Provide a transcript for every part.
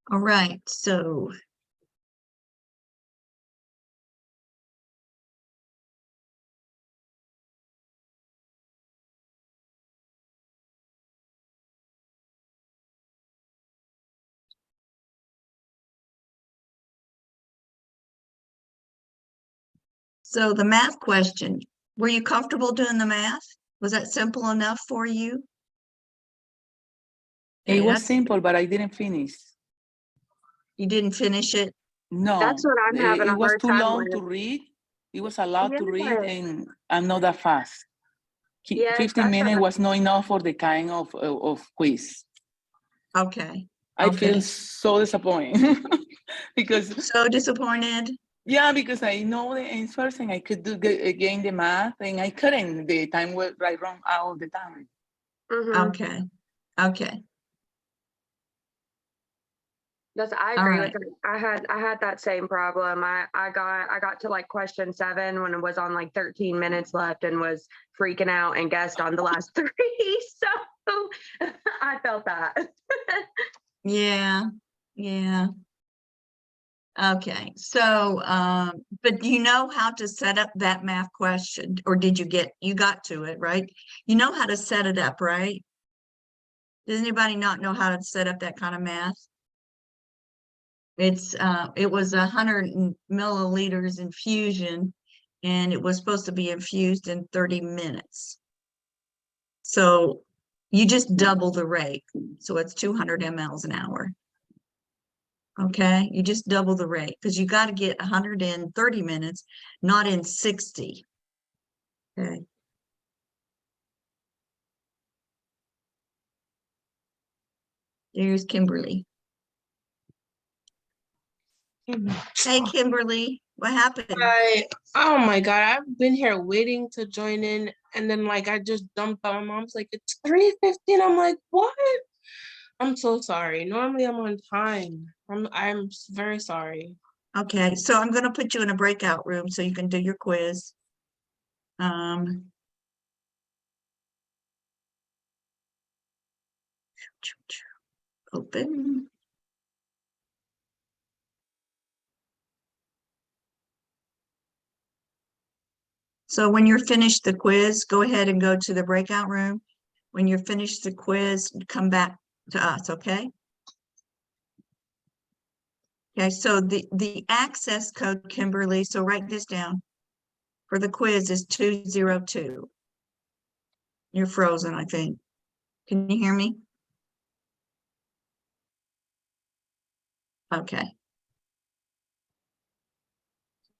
All right, so the math question, were you comfortable doing the math? Was that simple enough for you? It Okay, was simple, but I didn't finish. you didn't finish it? No, That's what I'm having it a was hard too time long with. to read. It was a lot to read, Yeah. and I'm not that fast. Yes, 15 that's minutes what was not enough for the kind of quiz. Okay. I Okay. feel so disappointed because So disappointed? yeah, because I know the answers and I could do again the math, and I couldn't. The time was right wrong all the time. Mhm. Okay. Okay. I All agree right. with that. I had that same problem. I got to like question 7 when it was on like 13 minutes left and was freaking out and guessed on the last 3. So I felt that. Yeah. Yeah. Okay. So, but do you know how to set up that math question, or did you got to it, right? You know how to set it up, right? Does anybody not know how to set up that kind of math? It was 100 milliliters infusion, and it was supposed to be infused in 30 minutes. So you just double the rate. So it's 200 mLs an hour. Okay, you just double the rate because you got to get 130 minutes, not in 60. Okay. There's Kimberly. Hey, Kimberly, what happened? Oh my God, I've been here waiting to join in, and then like I just dumped out. My mom's like, it's 3:15. I'm like, what? I'm so sorry. Normally I'm on time. I'm very sorry. Okay, so I'm going to put you in a breakout room so you can do your quiz. Open. So when you're finished the quiz, go ahead and go to the breakout room. When you're finished the quiz, come back to us, okay? Okay, so the access code, Kimberly, so write this down, for the quiz is 202. You're frozen, I think. Can you hear me? Okay.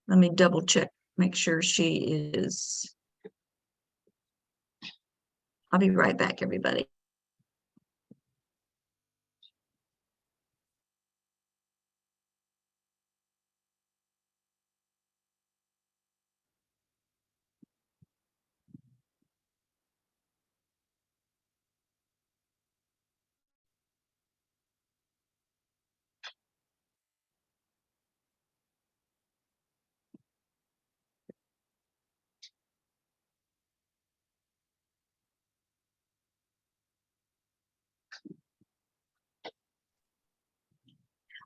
Let me double check, make sure she is. I'll be right back, everybody.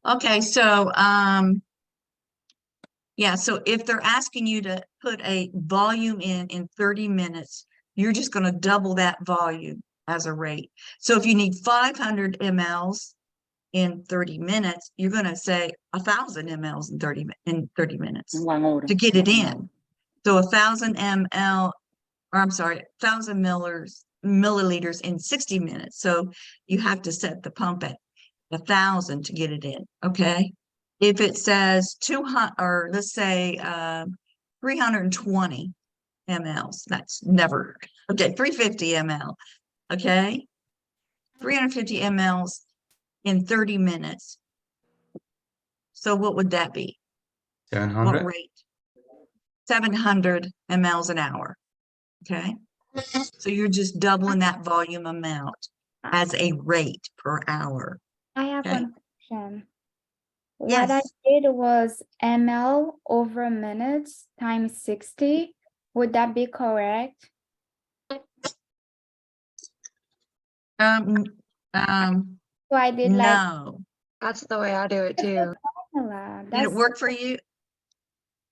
Okay, so yeah, so if they're asking you to put a volume in 30 minutes, you're just going to double that volume as a rate. So if you need 500 mLs in 30 minutes, you're going to say 1,000 mLs in 30 minutes 1 hour. to get it in. So 1,000 ml, or I'm sorry, 1,000 milliliters in 60 minutes. So you have to set the pump at 1,000 to get it in. Okay. If it says 200, or let's say 320 mLs, that's never okay. 350 ml. Okay. 350 mLs in 30 minutes. So what would that be? 700. What rate? 700 mLs an hour. Okay. So you're just doubling that volume amount as a rate per hour. I have Okay. one question. What I Yes. did was ml over minutes times 60. Would that be correct? So So I did like no. That's the way I do it too. Formula, Did it that's work for you?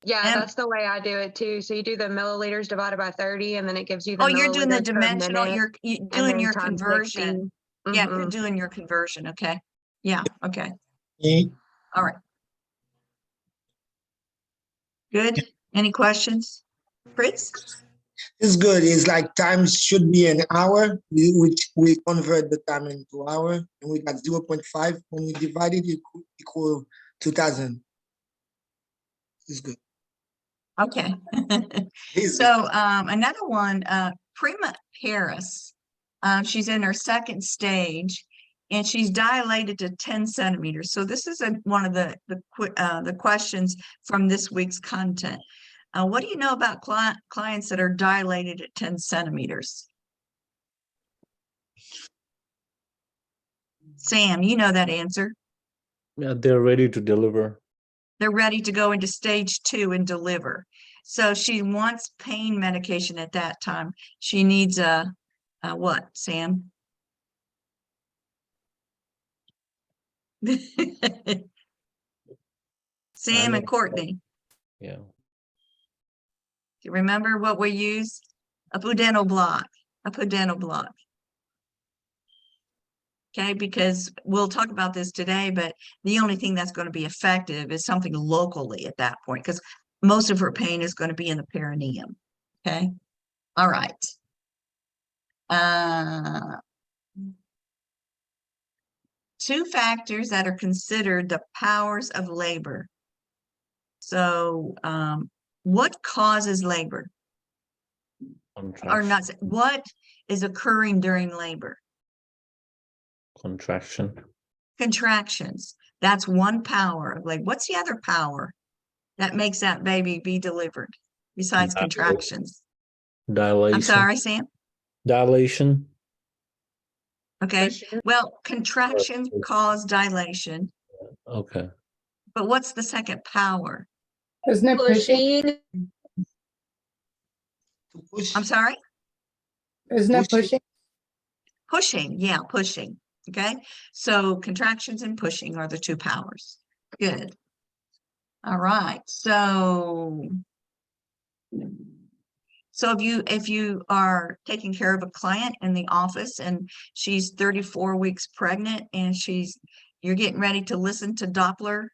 Yeah, Em- that's the way I do it too. So you do the milliliters divided by 30, and then it gives you the Oh, you're doing the milliliters per dimensional, minute, you're and doing then your times conversion. 60. Yeah, you're Mhm. doing your conversion, okay. Yeah, okay, Eh, all right. Good, any questions? Fritz? It's good. It's like time should be an hour, which we convert the time into hour, and we got 0.5. When we divide it, it equal 2000. It's good. Okay. It's So another one, Prima Harris, she's in her second stage and she's dilated to 10 centimeters. So this is one of the questions from this week's content. What do you know about clients that are dilated at 10 centimeters? Sam, you know that answer. Yeah, they're ready to deliver. They're ready to go into stage 2 and deliver. So she wants pain medication at that time. She needs a what, Sam? Sam and Courtney, Yeah. do you remember what we use? A pudendal block, a pudendal block. Okay, because we'll talk about this today, but the only thing that's going to be effective is something locally at that point, because most of her pain is going to be in the perineum. Okay, all right. Two factors that are considered the powers of labor. So, what causes labor? Or not, what is occurring during labor? Contraction. Contractions. That's one power of labor. What's the other power that makes that baby be delivered besides contractions? Dilation. I'm sorry, Sam? Dilation. Okay. Pushing. Well, contractions cause dilation, Okay. but what's the second power? Isn't it pushing? Pushing. to push. I'm sorry? Isn't it Pushing. pushing? Pushing, yeah, pushing. Okay, so contractions and pushing are the two powers. Good. All right, so if you are taking care of a client in the office and she's 34 weeks pregnant and you're getting ready to listen to Doppler,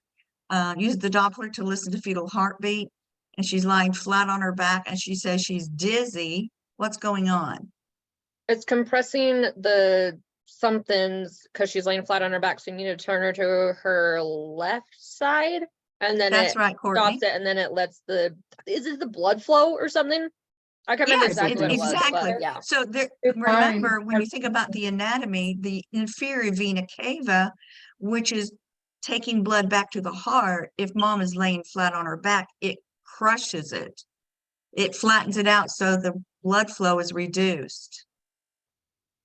use the Doppler to listen to fetal heartbeat, and she's lying flat on her back and she says she's dizzy, what's going on? It's compressing the somethings because she's laying flat on her back. So you need to turn her to her left side, and then That's it right, Courtney. stops it, and then it lets is it the blood flow or something? I can't remember Yes, exactly what it was, exactly. but yeah. So there, It's fine. remember, when you think about the anatomy, the inferior vena cava, which is taking blood back to the heart, if mom is laying flat on her back, it crushes it. It flattens it out so the blood flow is reduced.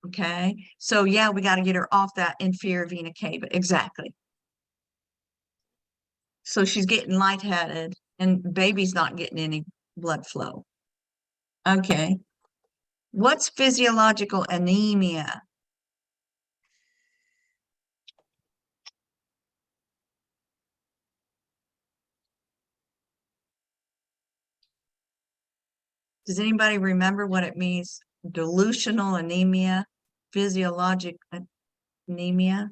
Okay, so yeah, we got to get her off that inferior vena cava. Exactly. So she's getting lightheaded and baby's not getting any blood flow. Okay. What's physiological anemia? Does anybody remember what it means? Dilutional anemia, physiologic anemia?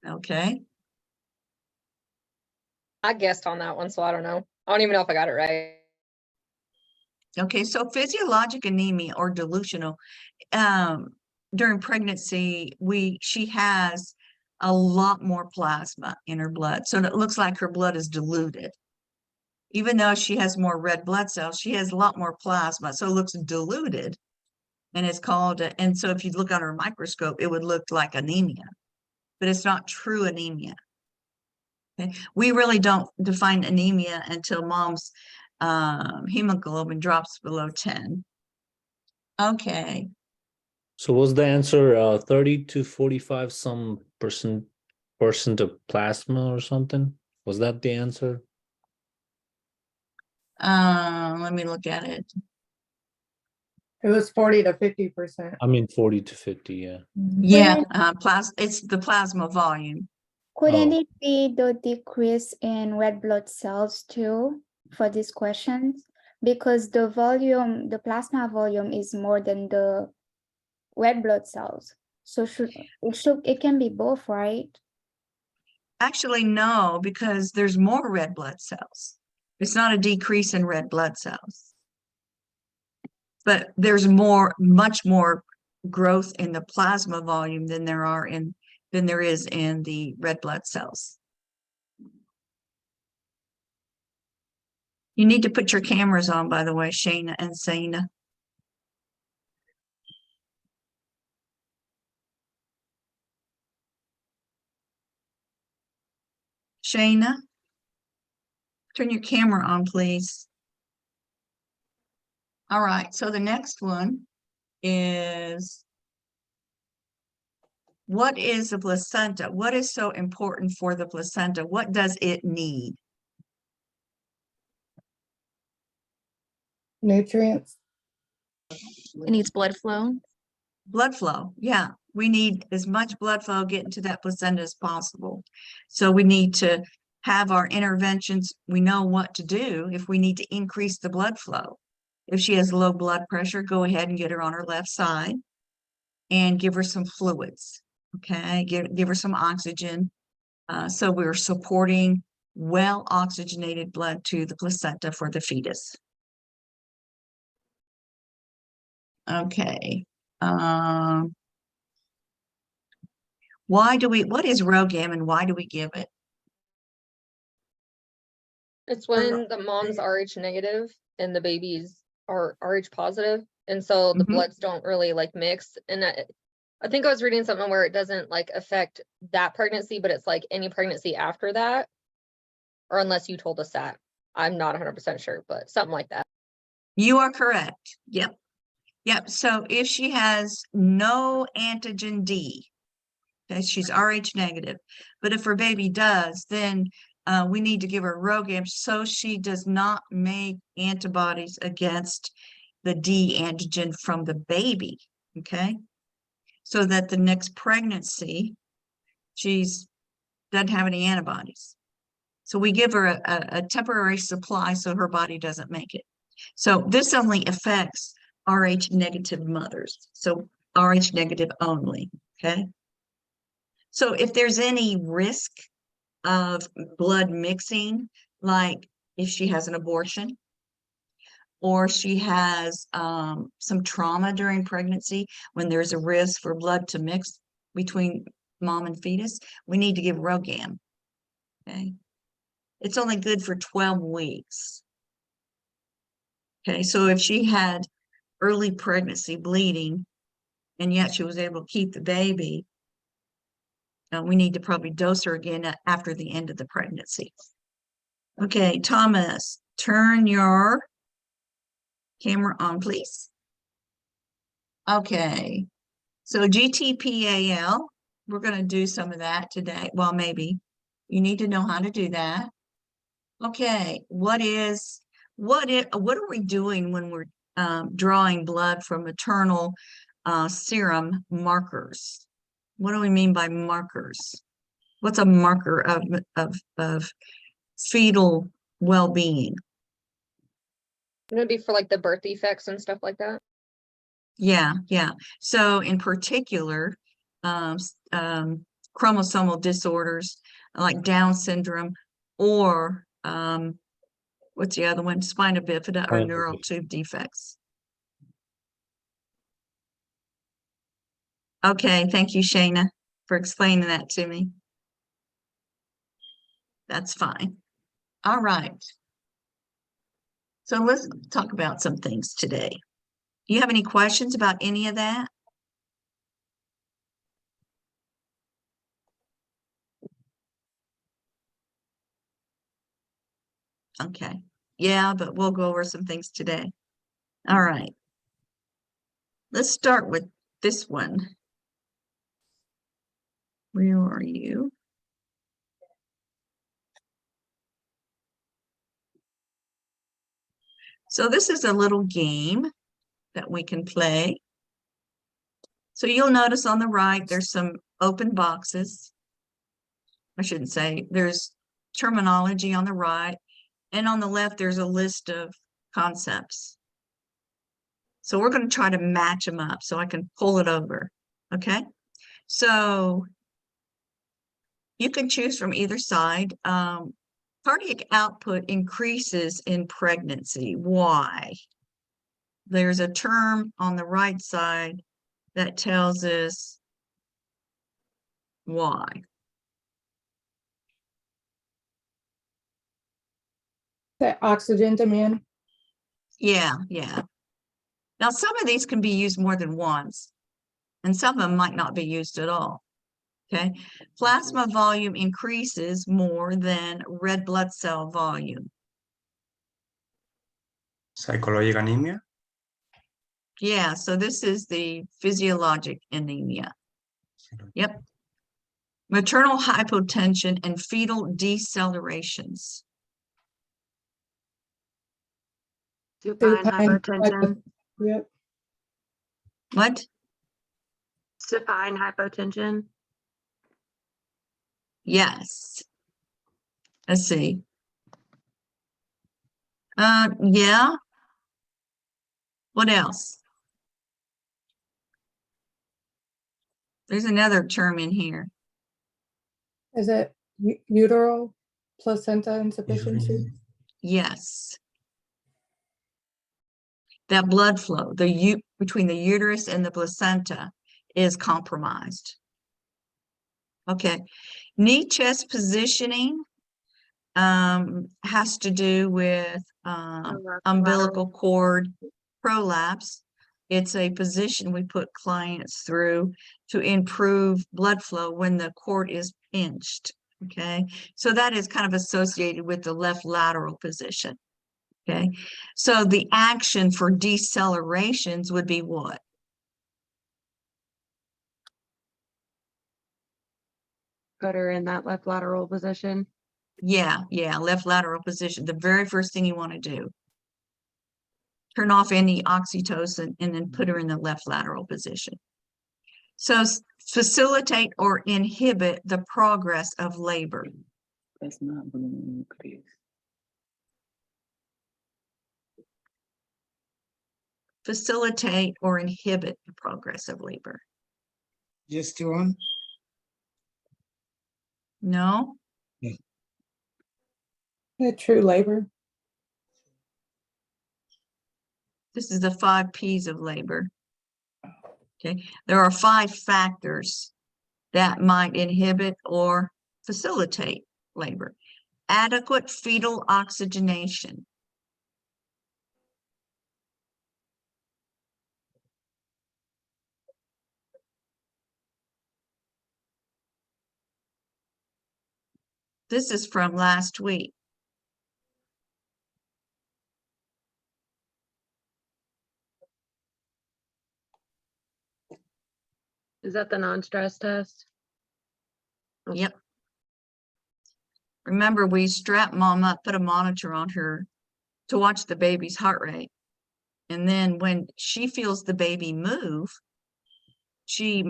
Okay. I guessed on that one, so I don't know. I don't even know if I got it right. Okay, so physiologic anemia or delusional, during pregnancy, she has a lot more plasma in her blood. So it looks like her blood is diluted. Even though she has more red blood cells, she has a lot more plasma. So it looks diluted. And it's called, and so if you look under a microscope, it would look like anemia, but it's not true anemia. Okay. We really don't define anemia until mom's hemoglobin drops below 10. Okay. So was the answer 30 to 45 some percent of plasma or something? Was that the answer? Let me look at it. It was 40 to 50%. I mean, 40 to 50, yeah. Yeah, Couldn't, it's the plasma volume. couldn't Oh. it be the decrease in red blood cells too for these questions? Because the volume, the plasma volume is more than the red blood cells. So it can be both, right? Actually, no, because there's more red blood cells. It's not a decrease in red blood cells. But there's much more growth in the plasma volume than there is in the red blood cells. You need to put your cameras on, by the way, Shayna and Saina. Shayna, turn your camera on, please. All right, so the next one is, what is the placenta? What is so important for the placenta? What does it need? Nutrients. It needs blood flow. Blood flow, yeah. We need as much blood flow getting to that placenta as possible. So we need to have our interventions. We know what to do if we need to increase the blood flow. If she has low blood pressure, go ahead and get her on her left side and give her some fluids, okay? Give her some oxygen. So we're supporting well oxygenated blood to the placenta for the fetus. Okay. What is RhoGAM and why do we give it? It's when the mom's RH negative and the babies are RH positive, and so the Mhm. bloods don't really like mix. And I think I was reading something where it doesn't like affect that pregnancy, but it's like any pregnancy after that, or unless you told us that. I'm not 100% sure, but something like that. You are correct. Yep. Yep. So if she has no antigen D, okay, she's RH negative, but if her baby does, then we need to give her RhoGAM so she does not make antibodies against the D antigen from the baby, okay? So that the next pregnancy, she's doesn't have any antibodies. So we give her a temporary supply so her body doesn't make it. So this only affects RH negative mothers. So RH negative only, okay? So if there's any risk of blood mixing, like if she has an abortion or she has some trauma during pregnancy, when there's a risk for blood to mix between mom and fetus, we need to give RhoGAM, okay? It's only good for 12 weeks. Okay, so if she had early pregnancy bleeding and yet she was able to keep the baby, we need to probably dose her again after the end of the pregnancy. Okay, Thomas, turn your camera on, please. Okay, so GTPAL, we're going to do some of that today. Well, maybe you need to know how to do that. Okay, what are we doing when we're drawing blood from maternal serum markers? What do we mean by markers? What's a marker of fetal well-being? It'd be for like the birth defects and stuff like that. Yeah. So in particular, chromosomal disorders like Down syndrome or what's the other one? Spina bifida or Spina neural bifida. tube defects. Okay, thank you, Shayna, for explaining that to me. That's fine. All right. So let's talk about some things today. Do you have any questions about any of that? Okay. Yeah, but we'll go over some things today. All right. Let's start with this one. Where are you? So this is a little game that we can play. So you'll notice on the right, there's some open boxes. I shouldn't say, there's terminology on the right, and on the left, there's a list of concepts. So we're going to try to match them up so I can pull it over, okay? So you can choose from either side. Cardiac output increases in pregnancy. Why? There's a term on the right side that tells us why. The oxygen demand. Yeah. Now, some of these can be used more than once, and some of them might not be used at all. Okay. Plasma volume increases more than red blood cell volume. Psychologic anemia. Yeah, so this is the physiologic anemia. Yep. Maternal hypotension and fetal decelerations. Supine Supine hypotension. Yep. What? Supine hypotension. Yes. Let's see. Yeah. What else? There's another term in here. Is it uteral placenta insufficiency? Yes. That blood flow, between the uterus and the placenta is compromised. Okay. Knee chest positioning has to do with umbilical cord prolapse. It's a position we put clients through to improve blood flow when the cord is pinched. Okay, so that is kind of associated with the left lateral position. Okay, so the action for decelerations would be what? Put her in that left lateral position. Yeah, left lateral position. The very first thing you want to do. Turn off any oxytocin and then put her in the left lateral position. So facilitate or inhibit the progress of labor. Plasma volume increase. Facilitate or inhibit the progress of labor. Just to on. No? The true labor. This is the 5 P's of labor. Okay, there are 5 factors that might inhibit or facilitate labor. Adequate fetal oxygenation. This is from last week. Is that the non-stress test? Yep. Remember, we strap mom up, put a monitor on her to watch the baby's heart rate. And then when she feels the baby move, she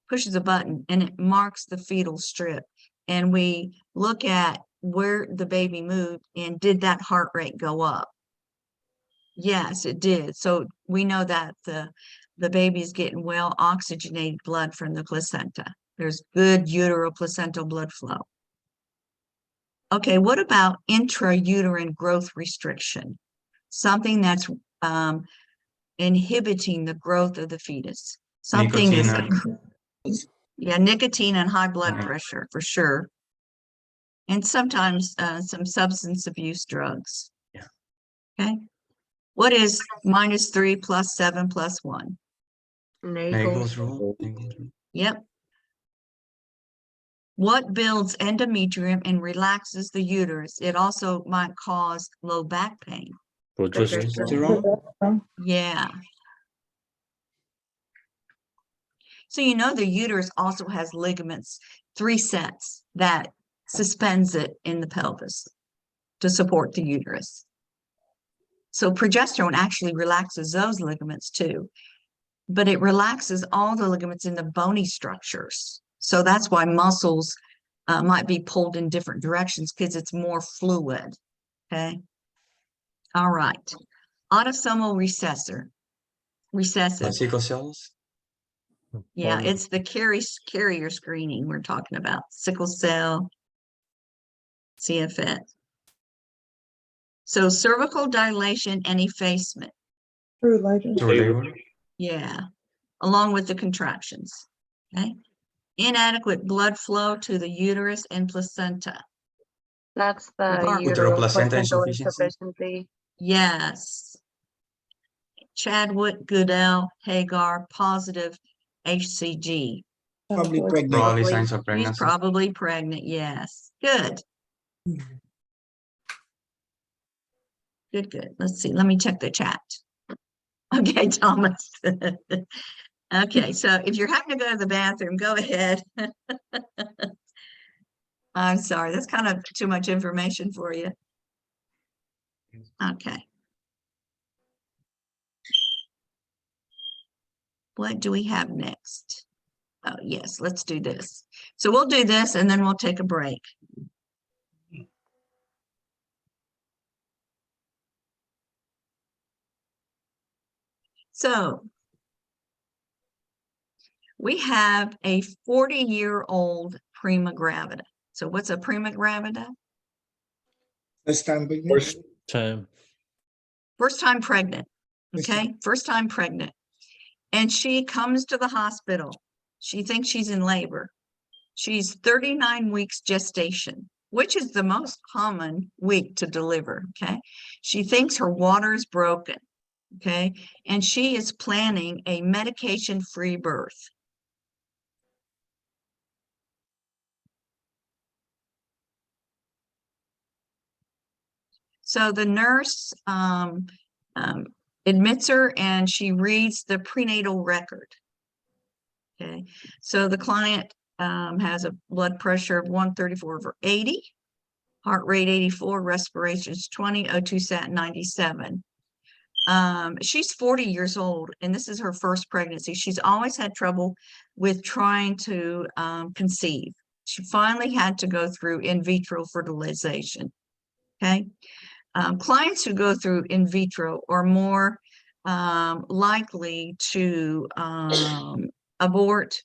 pushes a button and it marks the fetal strip. And we look at where the baby moved and did that heart rate go up? Yes, it did. So we know that the baby is getting well oxygenated blood from the placenta. There's good uteroplacental blood flow. Okay, what about intrauterine growth restriction? Something that's inhibiting the growth of the fetus. Something is, yeah, nicotine and high blood pressure for sure. And sometimes some substance abuse drugs. Yeah. Okay. What is -3 + 7 + 1? Nagel's rule. Yep. What builds endometrium and relaxes the uterus? It also might cause low back pain. Progesterone. Yeah. So you know the uterus also has ligaments, 3 sets that suspends it in the pelvis to support the uterus. So progesterone actually relaxes those ligaments too, but it relaxes all the ligaments in the bony structures. So that's why muscles might be pulled in different directions because it's more fluid. Okay. All right. Autosomal recessive. Like sickle cells? Yeah, Or- it's the carrier screening we're talking about. Sickle cell, CFS. So cervical dilation and effacement. True labor. True labor? Yeah, along with the contractions. Okay. Inadequate blood flow to the uterus and placenta. That's the Uteroplacenta uterine insufficiency? insufficiency. Yes. Chadwick, Goodell, Hagar, positive HCG. Probably Childbirth. pregnant. Probably Probably- signs of She's pregnancy. probably pregnant. Yes. Good. Good, good. Let's see. Let me check the chat. Okay, Thomas. Okay, so if you're having to go to the bathroom, go ahead. I'm sorry, that's kind of too much information for you. Okay. What do we have next? Oh, yes, let's do this. So we'll do this and then we'll take a break. So we have a 40-year-old prima gravida. So what's a prima gravida? First time pregnant. First time. First time pregnant. First Okay, first time pregnant. And she comes to the hospital. She thinks she's in labor. She's 39 weeks gestation, which is the most common week to deliver. Okay. She thinks her water is broken. Okay. And she is planning a medication-free birth. So the nurse admits her and she reads the prenatal record. Okay, so the client has a blood pressure of 134/80, heart rate 84, respirations 20, O2 sat 97. She's 40 years old and this is her first pregnancy. She's always had trouble with trying to conceive. She finally had to go through in vitro fertilization. Okay. Clients who go through in vitro are more likely to abort,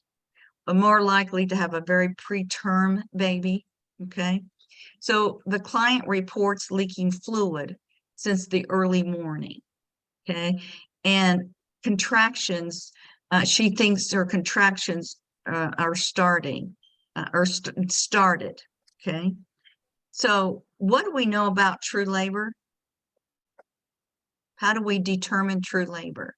are more likely to have a very preterm baby. Okay. So the client reports leaking fluid since the early morning. Okay. And contractions, she thinks her contractions are starting or started. Okay. So what do we know about true labor? How do we determine true labor?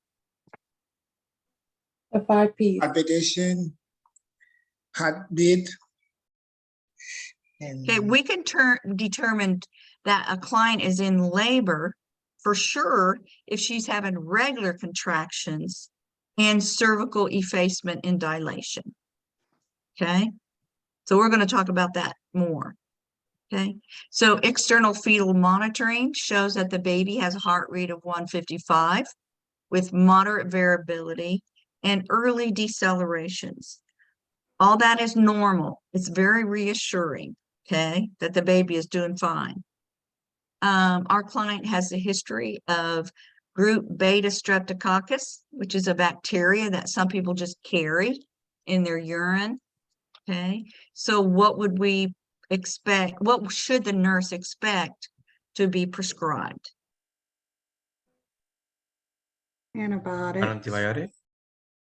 The 5 Ps. Palpitation, heartbeat. And Okay, we can determine that a client is in labor for sure if she's having regular contractions and cervical effacement and dilation. Okay, so we're going to talk about that more. Okay, so external fetal monitoring shows that the baby has a heart rate of 155 with moderate variability and early decelerations. All that is normal. It's very reassuring, okay, that the baby is doing fine. Our client has a history of group beta streptococcus, which is a bacteria that some people just carry in their urine. Okay, so what would we expect? What should the nurse expect to be prescribed? An antibiotic?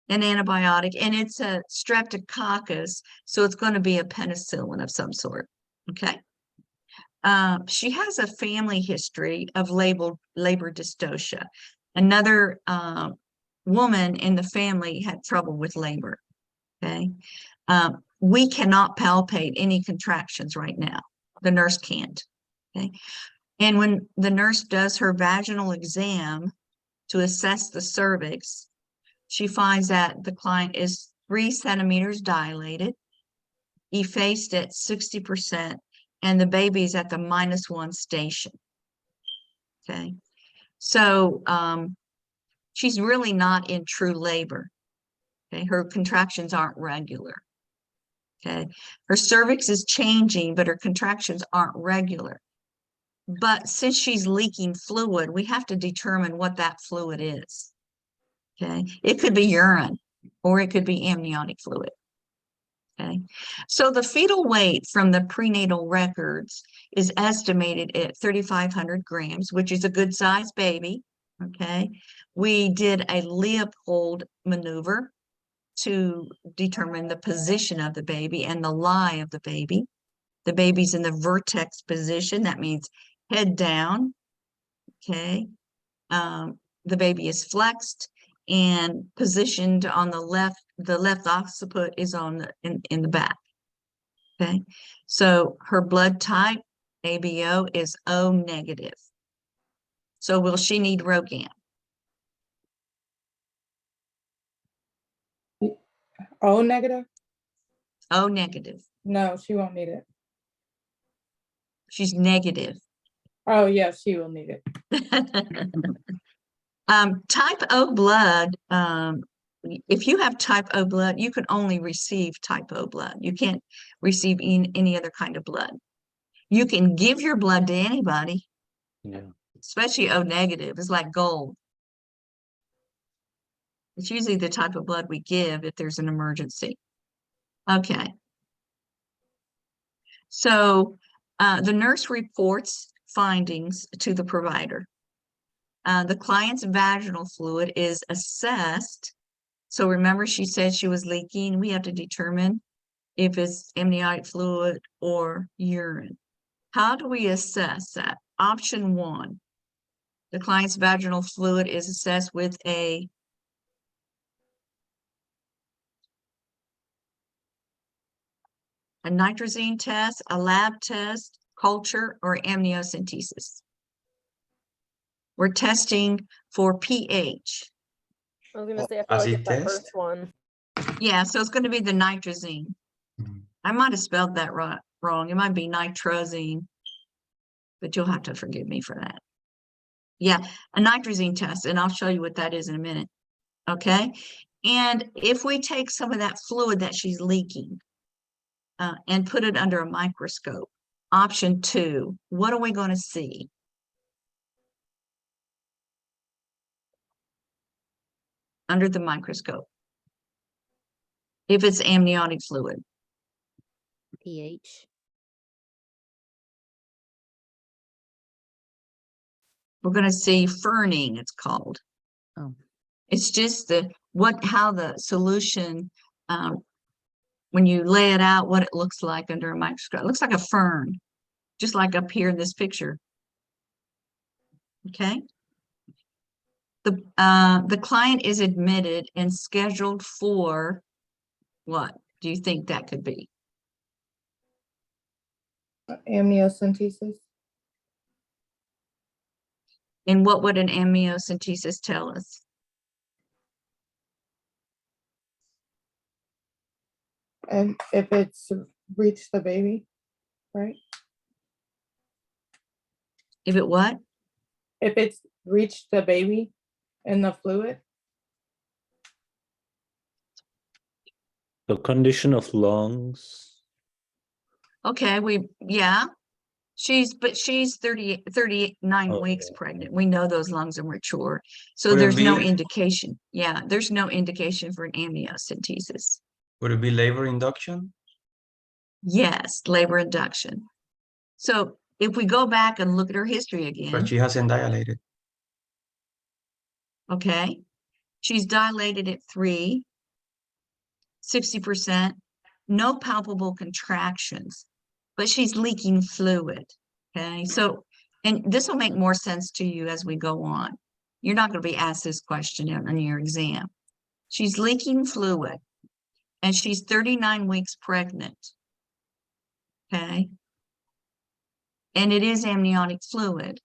An antibiotic, and it's a streptococcus, so it's going to be a penicillin of some sort. Okay. She has a family history of labor dystocia. Another woman in the family had trouble with labor. Okay. We cannot palpate any contractions right now. The nurse can't. Okay. And when the nurse does her vaginal exam to assess the cervix, she finds that the client is 3 centimeters dilated, effaced at 60%, and the baby's at the -1 station. Okay. So she's really not in true labor. Okay, her contractions aren't regular. Okay, her cervix is changing, but her contractions aren't regular. But since she's leaking fluid, we have to determine what that fluid is. Okay, it could be urine or it could be amniotic fluid. Okay, so the fetal weight from the prenatal records is estimated at 3,500 grams, which is a good sized baby. Okay, we did a Leopold maneuver to determine the position of the baby and the lie of the baby. The baby's in the vertex position. That means head down. Okay, the baby is flexed and positioned on the left occiput is on the in the back. Okay, so her blood type ABO is O negative. So will she need RhoGAM? O negative? O negative. No, she won't need it. She's negative. Oh, yeah, she will need it. Type O blood, if you have type O blood, you can only receive type O blood. You can't receive any other kind of blood. You can give your blood to anybody, Yeah. especially O negative. It's like gold. It's usually the type of blood we give if there's an emergency. Okay. So the nurse reports findings to the provider. The client's vaginal fluid is assessed. So remember, she said she was leaking. We have to determine if it's amniotic fluid or urine. How do we assess that? Option 1, the client's vaginal fluid is assessed with a nitrazine test, a lab test, culture, or amniocentesis. We're testing for pH. I was gonna say, I feel As like it it's that test? first one. Yeah, so it's going to be the nitrazine. Mhm. I might have spelled that wrong. It might be nitrozine, but you'll have to forgive me for that. Yeah, a nitrazine test, and I'll show you what that is in a minute. Okay, and if we take some of that fluid that she's leaking and put it under a microscope, option 2, what are we going to see? Under the microscope, if it's amniotic fluid. pH. We're going to see ferning, it's called. Oh. It's just how the solution, when you lay it out, what it looks like under a microscope. It looks like a fern, just like up here in this picture. Okay. The client is admitted and scheduled for what do you think that could be? Amniocentesis. And what would an amniocentesis tell us? And if it's reached the baby, right? If it what? If it's reached the baby in the fluid. The condition of lungs. Okay, yeah. She's 39 weeks yeah. pregnant. We know those lungs are mature. So Would it there's no be- indication. Yeah, there's no indication for an amniocentesis. Would it be labor induction? Yes, labor induction. So if we go back and look at her history But again, she hasn't dilated. okay, she's dilated at 3, 60%, no palpable contractions, but she's leaking fluid. Okay, so, and this will make more sense to you as we go on. You're not going to be asked this question on your exam. She's leaking fluid and she's 39 weeks pregnant. Okay, and it is amniotic fluid.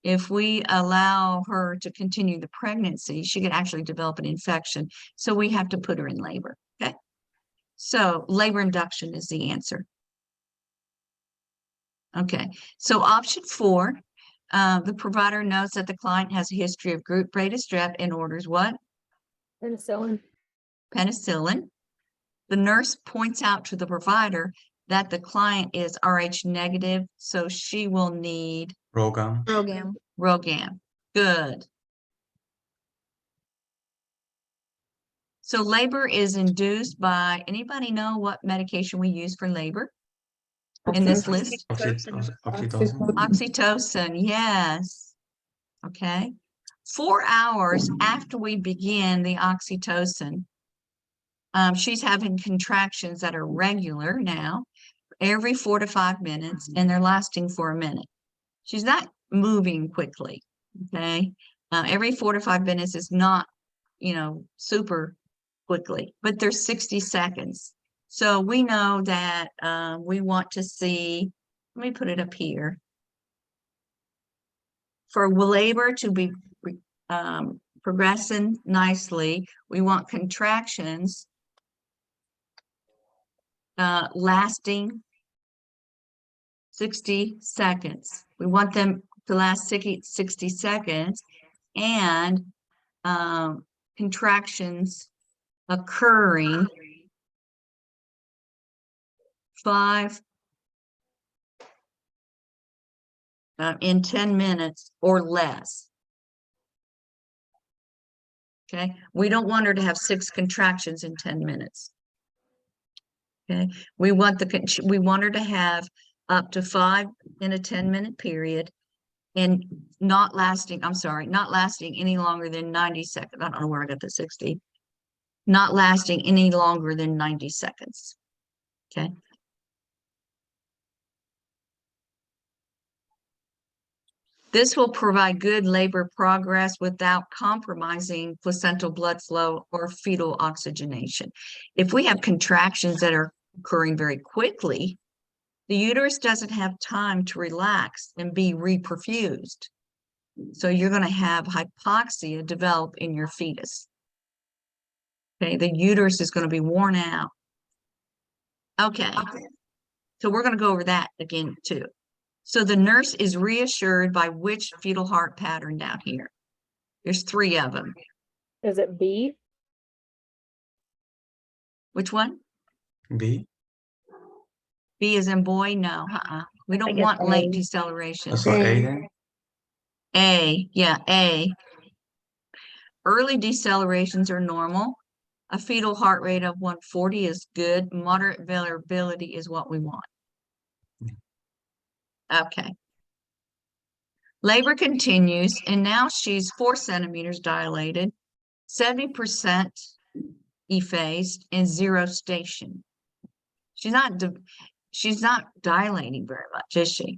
If we allow her to continue the pregnancy, she could actually develop an infection. So we have to put her in labor. Okay. So labor induction is the answer. Okay. So option 4, The provider notes that the client has a history of group braided strep and orders what? Penicillin. Penicillin. The nurse points out to the provider that the client is Rh negative, so she will need Program. Program. Rogam. Good. So labor is induced by, anybody know what medication we use for labor in this list? Oxytocin. Oxytocin, yes. Okay. 4 hours after we begin the oxytocin, she's having contractions that are regular now, every 4 to 5 minutes, and they're lasting for a minute. She's not moving quickly, okay? Every 4 to 5 minutes is not, super quickly, but there's 60 seconds. So we know that we want to see, let me put it up here. For labor to be progressing nicely, we want contractions lasting 60 seconds. We want them to last 60 seconds, and contractions occurring 5 in 10 minutes or less. Okay, we don't want her to have 6 contractions in 10 minutes. Okay, we want her to have up to 5 in a 10-minute period, and not lasting any longer than 90 seconds. I don't know where I got the 60. Not lasting any longer than 90 seconds. Okay. This will provide good labor progress without compromising placental blood flow or fetal oxygenation. If we have contractions that are occurring very quickly, the uterus doesn't have time to relax and be reperfused. So you're going to have hypoxia develop in your fetus. Okay, the uterus is going to be worn out. Okay, so we're going to go over that again too. So the nurse is reassured by which fetal heart pattern down here? There's 3 of them. Is it B? Which one? B. B is in boy? No, we don't guess want late A. deceleration. So A then. A, yeah, A. Early decelerations are normal. A fetal heart rate of 140 is good. Moderate variability is what we want. Okay. Labor continues, and now she's 4 centimeters dilated, 70% ephased, and 0 station. She's not dilating very much, is she?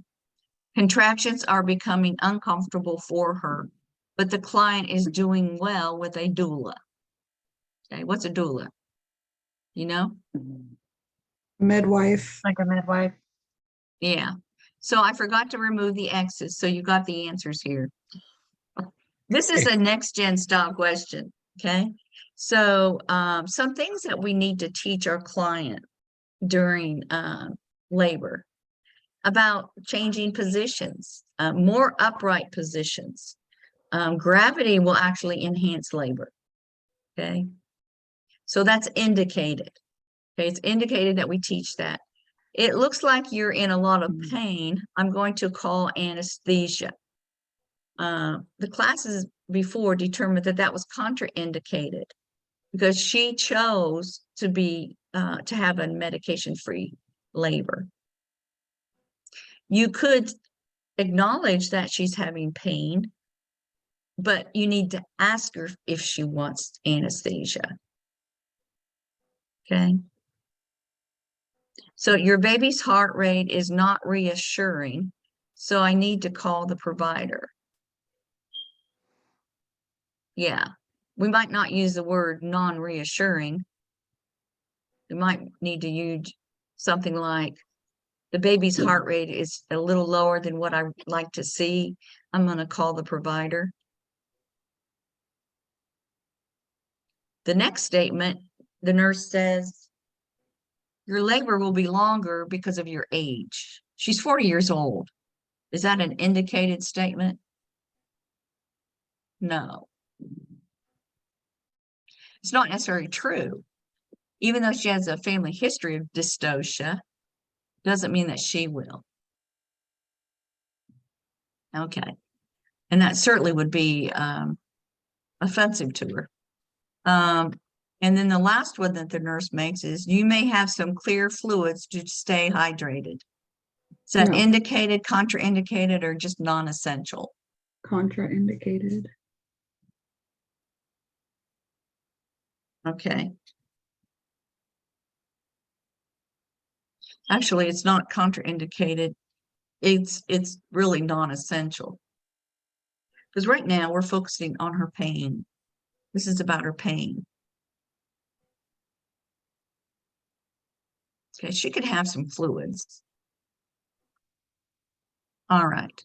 Contractions are becoming uncomfortable for her, but the client is doing well with a doula. Okay, what's a doula? You know? Midwife. Like a midwife. Yeah. So I forgot to remove the X's, so you got the answers here. This is a next gen style question, okay? So some things that we need to teach our client during labor about changing positions, more upright positions. Gravity will actually enhance labor, okay? So that's indicated, okay? It's indicated that we teach that. It looks like you're in a lot of pain. I'm going to call anesthesia. The classes before determined that that was contraindicated because she chose to have a medication-free labor. You could acknowledge that she's having pain, but you need to ask her if she wants anesthesia. Okay. So your baby's heart rate is not reassuring, so I need to call the provider. Yeah, we might not use the word non-reassuring. We might need to use something like, the baby's heart rate is a little lower than what I like to see. I'm going to call the provider. The next statement, the nurse says, your labor will be longer because of your age. She's 40 years old. Is that an indicated statement? No. It's not necessarily true. Even though she has a family history of dystocia, doesn't mean that she will. Okay. And that certainly would be offensive to her. And then the last one that the nurse makes is, you may have some clear fluids to stay hydrated. Is that No. indicated, contraindicated, or just non-essential? Contraindicated. Okay. Actually, it's not contraindicated. It's really non-essential. Because right now we're focusing on her pain. This is about her pain. Okay, she could have some fluids. All right.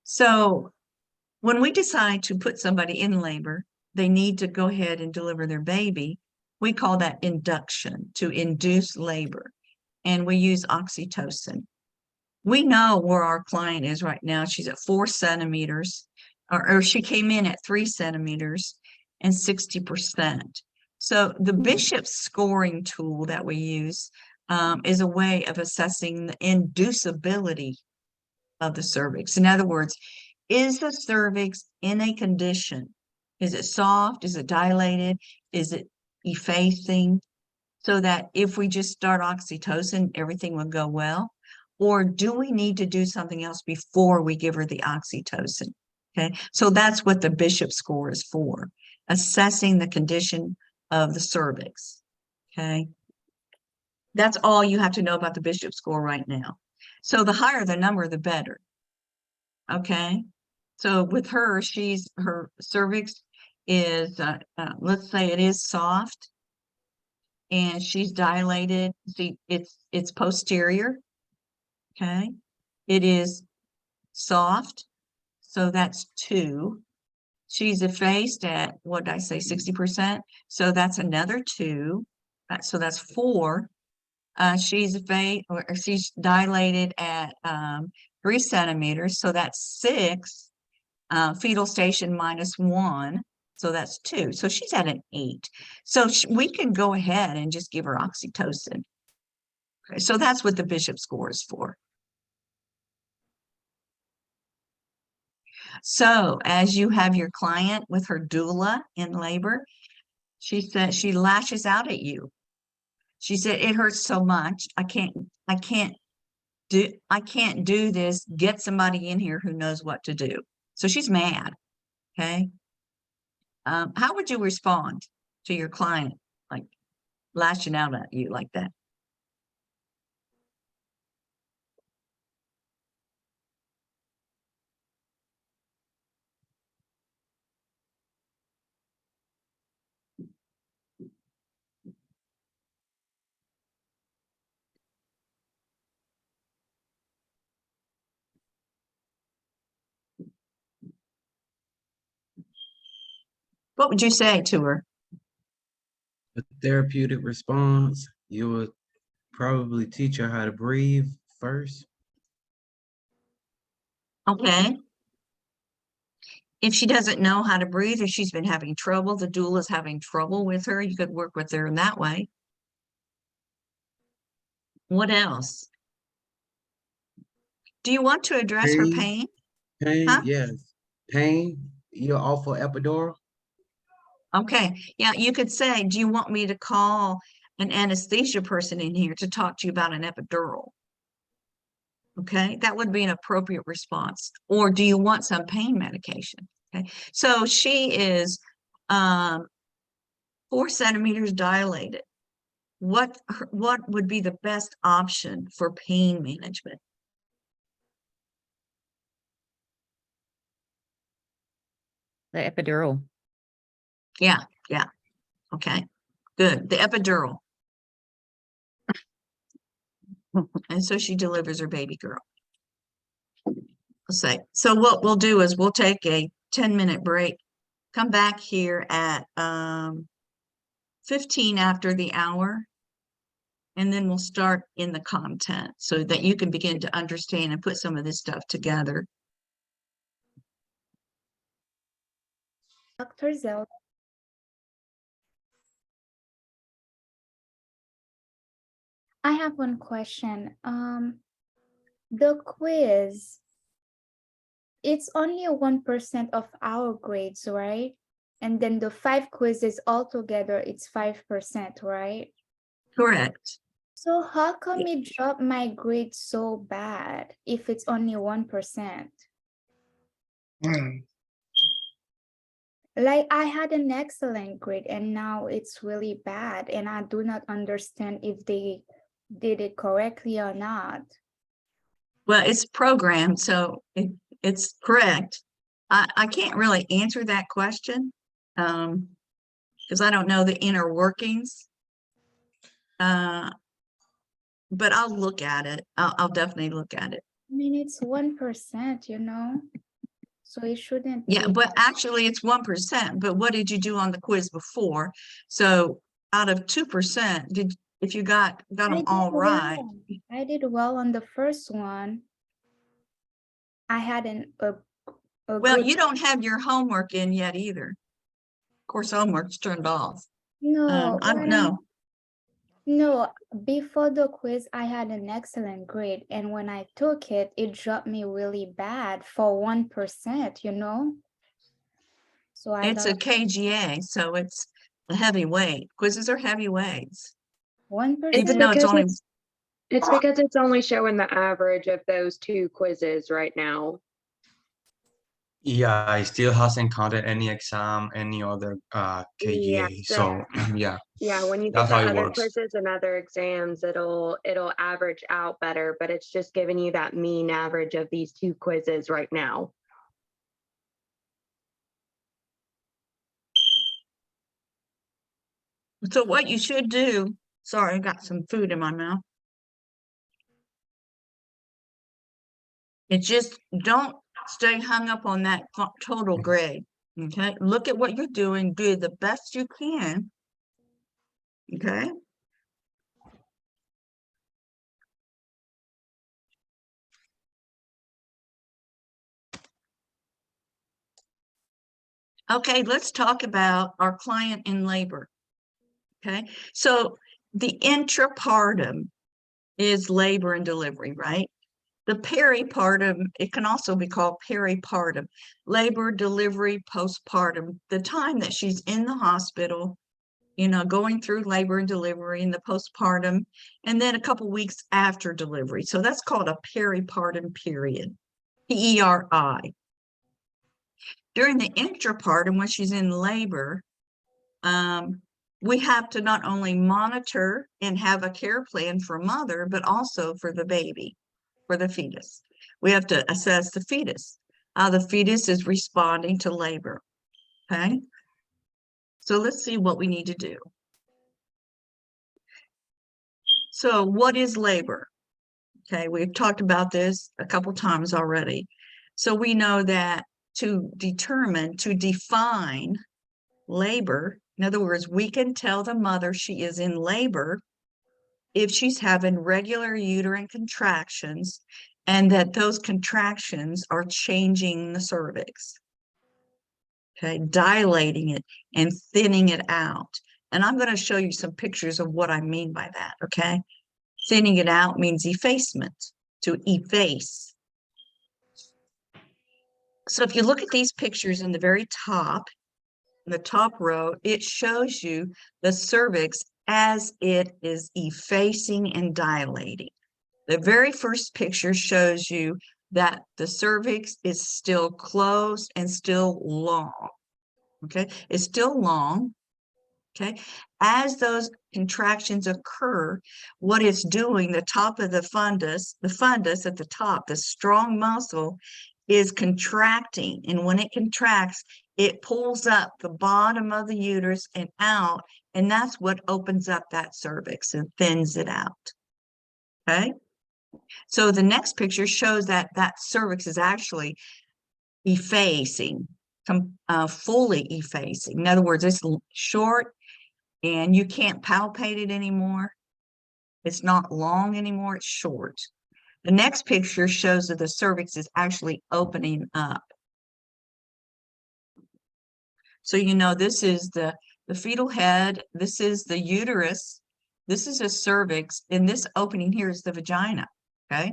So when we decide to put somebody in labor, they need to go ahead and deliver their baby. We call that induction, to induce labor. And we use oxytocin. We know where our client is right now. She's at 4 centimeters, or she came in at 3 centimeters and 60%. So the Bishop scoring tool that we use is a way of assessing the inducibility of the cervix. In other words, is the cervix in a condition? Is it soft? Is it dilated? Is it effacing? So that if we just start oxytocin, everything will go well? Or do we need to do something else before we give her the oxytocin? Okay, so that's what the Bishop score is for, assessing the condition of the cervix. Okay, that's all you have to know about the Bishop score right now. So the higher the number, the better. Okay, so with her, her cervix is, let's say it is soft, and she's dilated. See, it's posterior. Okay, it is soft, so that's 2. She's effaced at, what did I say, 60%? So that's another 2. So that's 4. She's effaced, or she's dilated at 3 centimeters, so that's 6. Fetal station -1, so that's 2. So she's at an 8. So we can go ahead and just give her oxytocin. Okay, so that's what the Bishop score is for. So as you have your client with her doula in labor, she said, she lashes out at you. She said, it hurts so much. I can't do this. Get somebody in here who knows what to do. So she's mad. Okay. How would you respond to your client, like lashing out at you like that? What would you say to her? A therapeutic response, you would probably teach her how to breathe first. Okay. If she doesn't know how to breathe, if she's been having trouble, the doula's having trouble with her, you could work with her in that way. What else? Do you want to address her pain? Pain, Huh? yes. Pain, you're off for epidural. Okay, yeah, you could say, do you want me to call an anesthesia person in here to talk to you about an epidural? Okay, that would be an appropriate response. Or do you want some pain medication? Okay, so she is 4 centimeters dilated. What would be the best option for pain management? The epidural. Yeah, okay, good, the epidural. And so she delivers her baby girl. Let's say, so what we'll do is we'll take a 10-minute break, come back here at 15 after the hour, and then we'll start in the content so that you can begin to understand and put some of this stuff together. Dr. Zelda. I have one question. The quiz, it's only 1% of our grades, right? And then the 5 quizzes altogether, it's 5%, right? Correct. So how come it dropped my grade so bad if it's only 1%? Like I had an excellent grade and now it's really bad and I do not understand if they did it correctly or not. Well, it's programmed, so it's correct. I can't really answer that question because I don't know the inner workings. But I'll look at it. I'll definitely look at it. I mean, it's 1%, you know, so it shouldn't Yeah, be. but actually it's 1%. But what did you do on the quiz before? So out of 2%, if you got them all right? Well. I did well on the first one. I had a Well, good. you don't have your homework in yet either. Of course, homework's turned off. No, I don't know. No, before the quiz, I had an excellent grade. And when I took it, it dropped me really bad for 1%, you know? So I It's a don't, KGA, so it's a heavy weight. Quizzes are heavy weights. 1%. Even though it's only, It's because it's only showing the average of those 2 quizzes right now. Yeah, it still hasn't counted any exam, any other Yeah, KGA. So yeah, Yeah, when you that's get the how it other works. quizzes and other exams, it'll average out better, but it's just giving you that mean average of these 2 quizzes right now. so what you should do, sorry, I got some food in my mouth. It's just don't stay hung up on that total grade. Okay, look at what you're doing, do the best you can. Okay. Okay, let's talk about our client in labor. Okay, so the intrapartum is labor and delivery, right? The peripartum, it can also be called peripartum, labor, delivery, postpartum, the time that she's in the hospital, you know, going through labor and delivery and the postpartum, and then a couple weeks after delivery. So that's called a peripartum period, PERI. During the intrapartum, when she's in labor, we have to not only monitor and have a care plan for mother, but also for the baby, for the fetus. We have to assess the fetus, how the fetus is responding to labor, okay? So let's see what we need to do. So what is labor? Okay, we've talked about this a couple times already. So we know that to determine, to define labor, in other words, we can tell the mother she is in labor if she's having regular uterine contractions and that those contractions are changing the cervix, okay, dilating it and thinning it out. And I'm going to show you some pictures of what I mean by that, okay? Thinning it out means effacement, to efface. So if you look at these pictures in the very top, in the top row, it shows you the cervix as it is effacing and dilating. The very first picture shows you that the cervix is still closed and still long, okay? It's still long, okay? As those contractions occur, what it's doing, the top of the fundus at the top, the strong muscle is contracting. And when it contracts, it pulls up the bottom of the uterus and out, and that's what opens up that cervix and thins it out, okay? So the next picture shows that that cervix is actually effacing, fully effacing. In other words, it's short and you can't palpate it anymore. It's not long anymore, it's short. The next picture shows that the cervix is actually opening up. So, you know, this is the fetal head, this is the uterus, this is a cervix, and this opening here is the vagina, okay?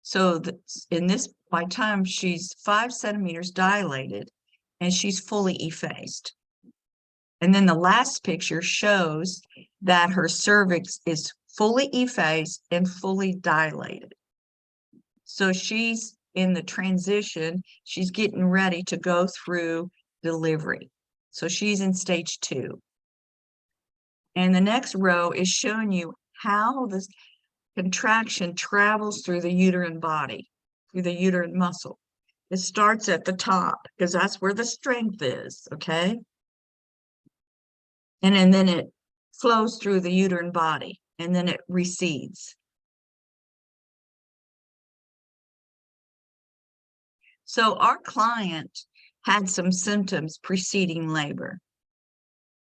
So in this, by time she's 5 centimeters dilated, and she's fully effaced. And then the last picture shows that her cervix is fully effaced and fully dilated. So she's in the transition, she's getting ready to go through delivery. So she's in stage 2. And the next row is showing you how this contraction travels through the uterine body, through the uterine muscle. It starts at the top because that's where the strength is, okay? And then it flows through the uterine body, and then it recedes. So our client had some symptoms preceding labor.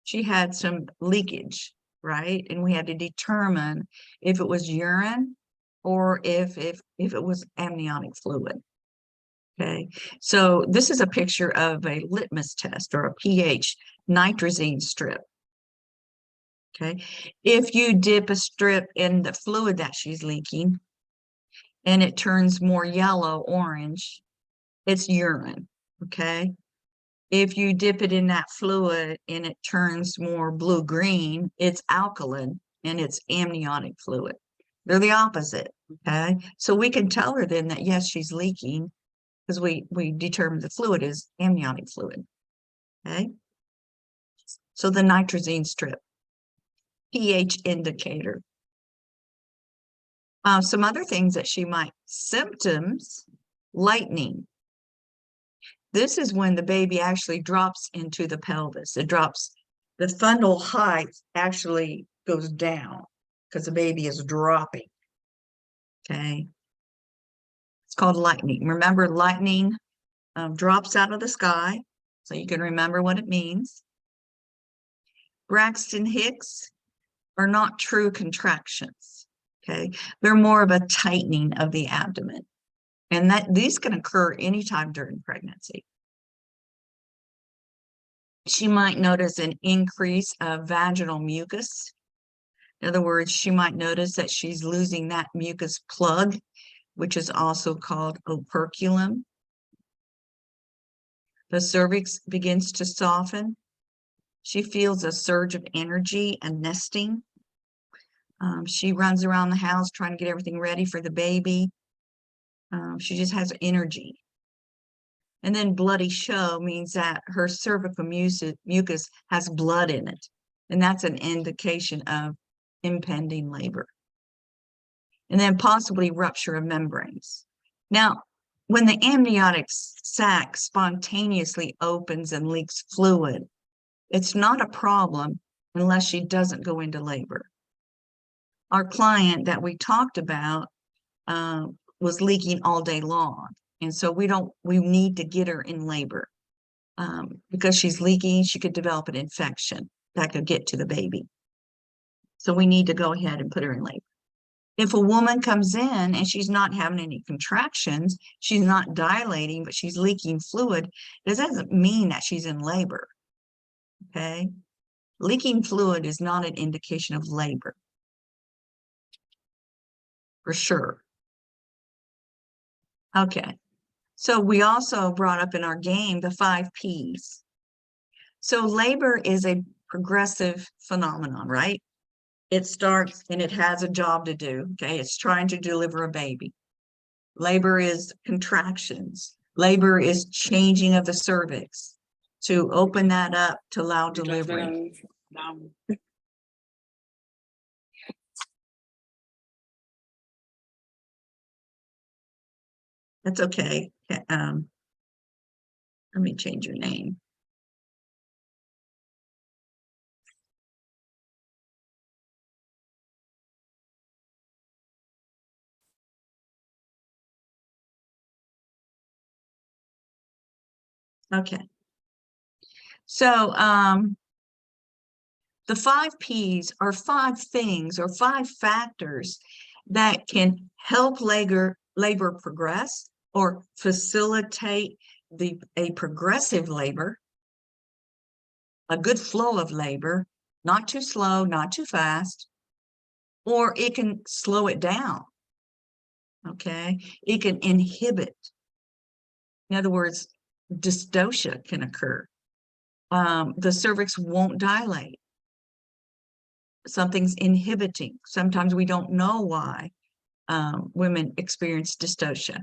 She had some leakage, right? And we had to determine if it was urine or if it was amniotic fluid. Okay, so this is a picture of a litmus test or a pH nitrazine strip. Okay, if you dip a strip in the fluid that she's leaking and it turns more yellow, orange, it's urine. Okay, if you dip it in that fluid and it turns more blue-green, it's alkaline and it's amniotic fluid. They're the opposite. Okay, so we can tell her then that yes, she's leaking, because we determined the fluid is amniotic fluid. Okay, so the nitrazine strip, pH indicator. Some other things that she might symptoms, lightning. This is when the baby actually drops into the pelvis. It drops, the fundal height actually goes down because the baby is dropping. Okay, it's called lightning. Remember, lightning drops out of the sky, so you can remember what it means. Braxton Hicks are not true contractions, okay? They're more of a tightening of the abdomen, and that these can occur anytime during pregnancy. She might notice an increase of vaginal mucus. In other words, she might notice that she's losing that mucus plug, which is also called operculum. The cervix begins to soften. She feels a surge of energy and nesting. She runs around the house trying to get everything ready for the baby. She just has energy. And then bloody show means that her cervical mucus has blood in it. And that's an indication of impending labor. And then possibly rupture of membranes. Now, when the amniotic sac spontaneously opens and leaks fluid, it's not a problem unless she doesn't go into labor. Our client that we talked about was leaking all day long. And so we need to get her in labor because she's leaking, she could develop an infection that could get to the baby. So we need to go ahead and put her in labor. If a woman comes in and she's not having any contractions, she's not dilating, but she's leaking fluid, that doesn't mean that she's in labor. Okay, leaking fluid is not an indication of labor, for sure. Okay, so we also brought up in our game the 5 Ps. So labor is a progressive phenomenon, right? It starts and it has a job to do. Okay, it's trying to deliver a baby. Labor is contractions. Labor is changing of the cervix to open that up to allow delivery. That's okay. Let me change your name. Okay. So The 5 Ps are 5 things or 5 factors that can help labor progress or facilitate a progressive labor, a good flow of labor, not too slow, not too fast, or it can slow it down. Okay, it can inhibit. In other words, dystocia can occur. The cervix won't dilate. Something's inhibiting. Sometimes we don't know why women experience dystocia.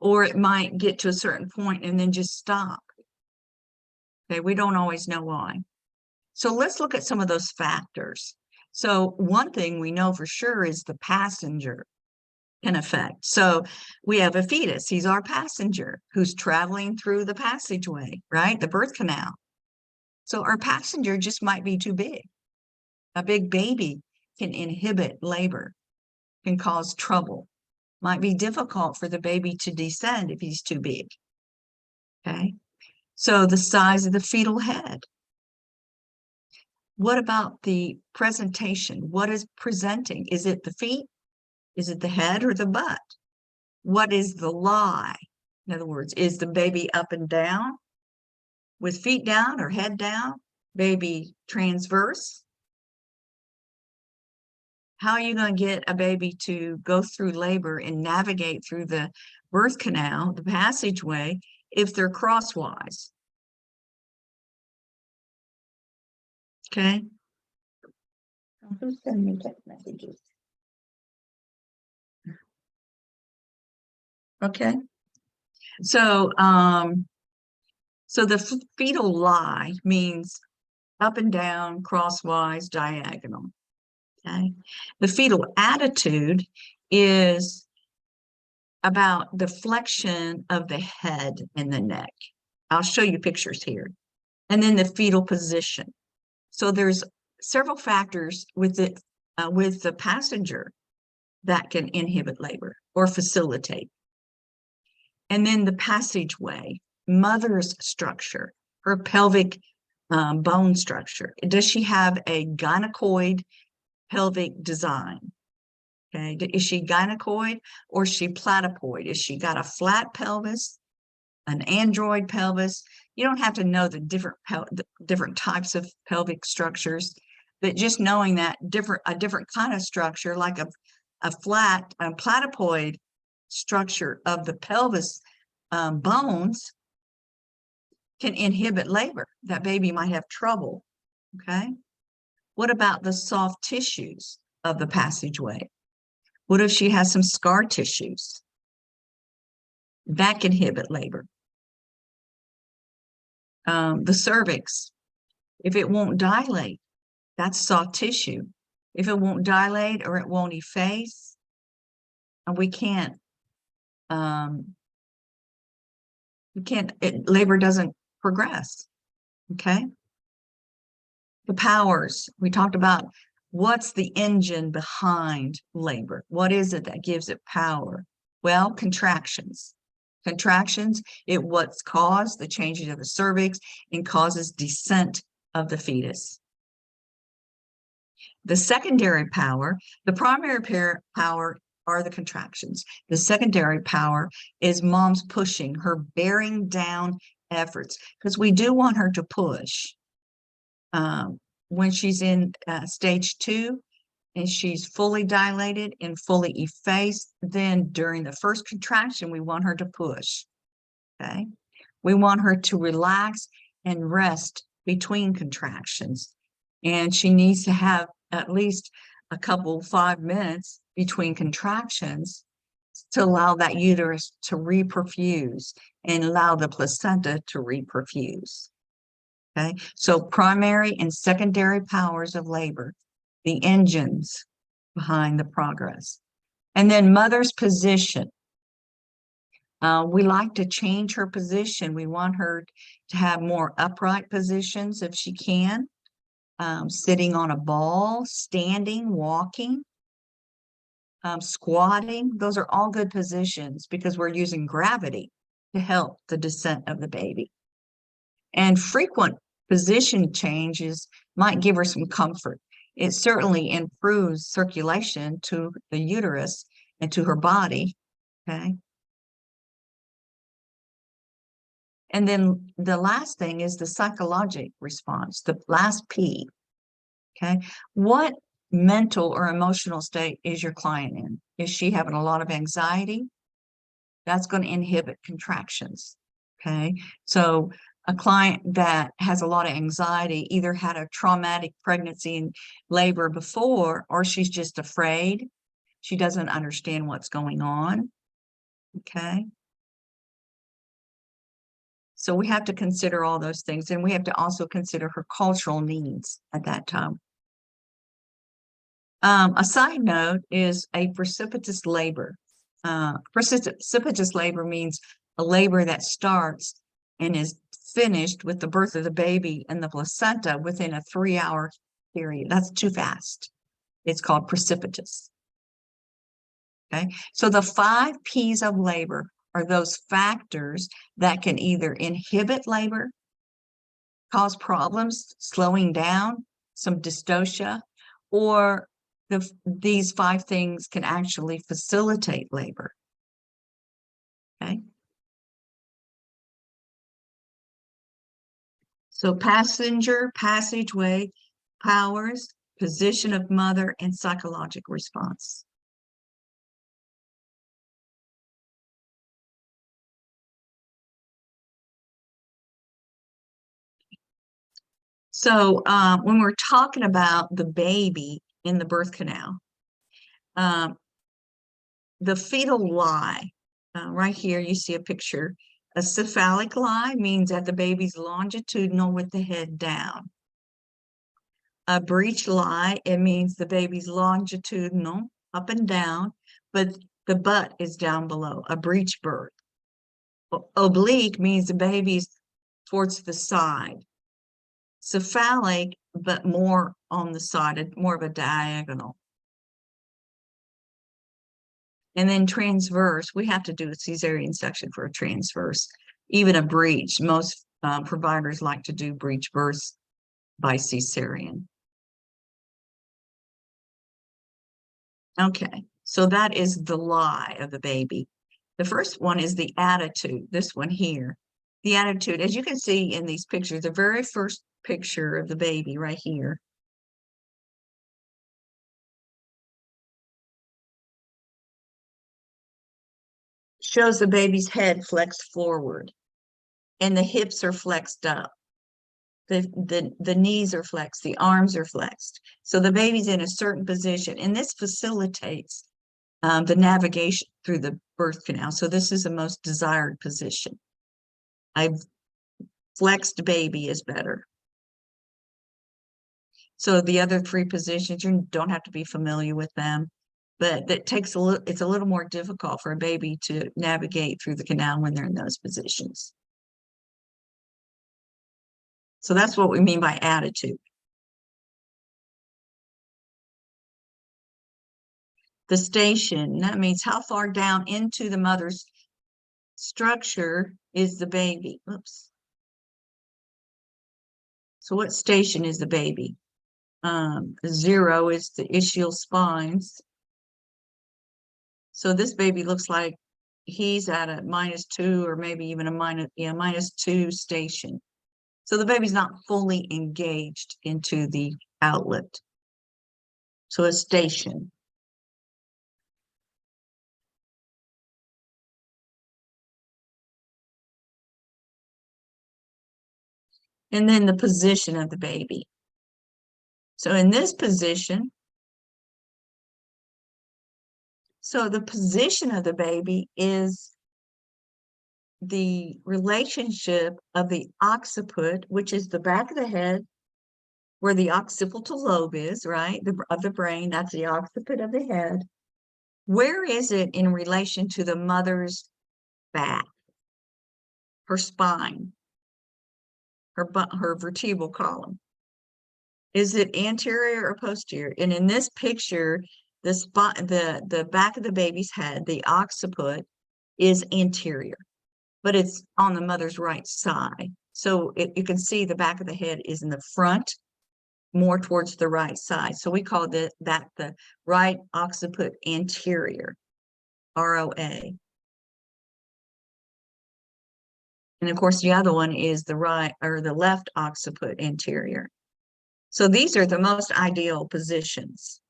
Or it might get to a certain point and then just stop. Okay, we don't always know why. So let's look at some of those factors. So one thing we know for sure is the passenger can affect. So we have a fetus, he's our passenger who's traveling through the passageway, right? The birth canal. So our passenger just might be too big. A big baby can inhibit labor, can cause trouble. Might be difficult for the baby to descend if he's too big. Okay, so the size of the fetal head. What about the presentation? What is presenting? Is it the feet? Is it the head or the butt? What is the lie? In other words, is the baby up and down with feet down or head down? Baby transverse? How are you going to get a baby to go through labor and navigate through the birth canal, the passageway, if they're crosswise? Okay. Who sent me text messages? Okay. So, so the fetal lie means up and down, crosswise, diagonal. Okay. The fetal attitude is about the flexion of the head and the neck. I'll show you pictures here. And then the fetal position. So there's several factors with the passenger that can inhibit labor or facilitate. And then the passageway, mother's structure, her pelvic bone structure. Does she have a gynecoid pelvic design? Okay, is she gynecoid or is she platypoid? Is she got a flat pelvis, an android pelvis? You don't have to know the different types of pelvic structures, but just knowing that a different kind of structure, like a platypoid structure of the pelvis bones, can inhibit labor. That baby might have trouble. Okay. What about the soft tissues of the passageway? What if she has some scar tissues? That can inhibit labor. The cervix, if it won't dilate, that's soft tissue. If it won't dilate or it won't efface, we can't, labor doesn't progress. Okay. The powers, we talked about what's the engine behind labor? What is it that gives it power? Well, contractions. Contractions, what's caused the changing of the cervix and causes descent of the fetus. The secondary power, the primary power are the contractions. The secondary power is mom's pushing, her bearing down efforts, because we do want her to push. When she's in stage 2 and she's fully dilated and fully effaced, then during the first contraction, we want her to push. Okay. We want her to relax and rest between contractions. And she needs to have at least a couple, 5 minutes between contractions to allow that uterus to reperfuse and allow the placenta to reperfuse. Okay, so primary and secondary powers of labor, the engines behind the progress. And then mother's position. We like to change her position. We want her to have more upright positions if she can, sitting on a ball, standing, walking, squatting. Those are all good positions because we're using gravity to help the descent of the baby. And frequent position changes might give her some comfort. It certainly improves circulation to the uterus and to her body, okay? And then the last thing is the psychologic response, the last P, okay? What mental or emotional state is your client in? Is she having a lot of anxiety? That's going to inhibit contractions, okay? So a client that has a lot of anxiety either had a traumatic pregnancy and labor before, or she's just afraid. She doesn't understand what's going on, okay? So we have to consider all those things, and we have to also consider her cultural needs at that time. A side note is a precipitous labor. Precipitous labor means a labor that starts and is finished with the birth of the baby and the placenta within a 3-hour period. That's too fast. It's called precipitous. Okay, so the 5 P's of labor are those factors that can either inhibit labor, cause problems, slowing down, some dystocia, or these 5 things can actually facilitate labor. Okay. So passenger, passageway, powers, position of mother, and psychological response. So when we're talking about the baby in the birth canal, the fetal lie, right here you see a picture. A cephalic lie means that the baby's longitudinal with the head down. A breech lie, it means the baby's longitudinal up and down, but the butt is down below, a breech birth. Oblique means the baby's towards the side. Cephalic, but more on the side, more of a diagonal. And then transverse, we have to do a cesarean section for a transverse. Even a breech, most providers like to do breech births by cesarean. Okay, so that is the lie of the baby. The first one is the attitude, this one here. The attitude, as you can see in these pictures, the very first picture of the baby right here. Shows the baby's head flexed forward and the hips are flexed up. The knees are flexed, the arms are flexed. So the baby's in a certain position, and this facilitates the navigation through the birth canal. So this is the most desired position. I've flexed baby is better. So the other 3 positions, you don't have to be familiar with them, but that takes it's a little more difficult for a baby to navigate through the canal when they're in those positions. So that's what we mean by attitude. The station, that means how far down into the mother's structure is the baby. Oops. So what station is the baby? 0 is the ischial spines. So this baby looks like he's at a -2 or maybe even a -2 station. So the baby's not fully engaged into the outlet. So a station. And then the position of the baby. So in this position, so the position of the baby is the relationship of the occiput, which is the back of the head, where the occipital lobe is, right? Of the brain, that's the occiput of the head. Where is it in relation to the mother's back, her spine, her vertebral column? Is it anterior or posterior? And in this picture, the back of the baby's head, the occiput, is anterior, but it's on the mother's right side. So you can see the back of the head is in the front, more towards the right side. So we call that the right occiput anterior, ROA. And of course, the other one is the right or the left occiput anterior. So these are the most ideal positions.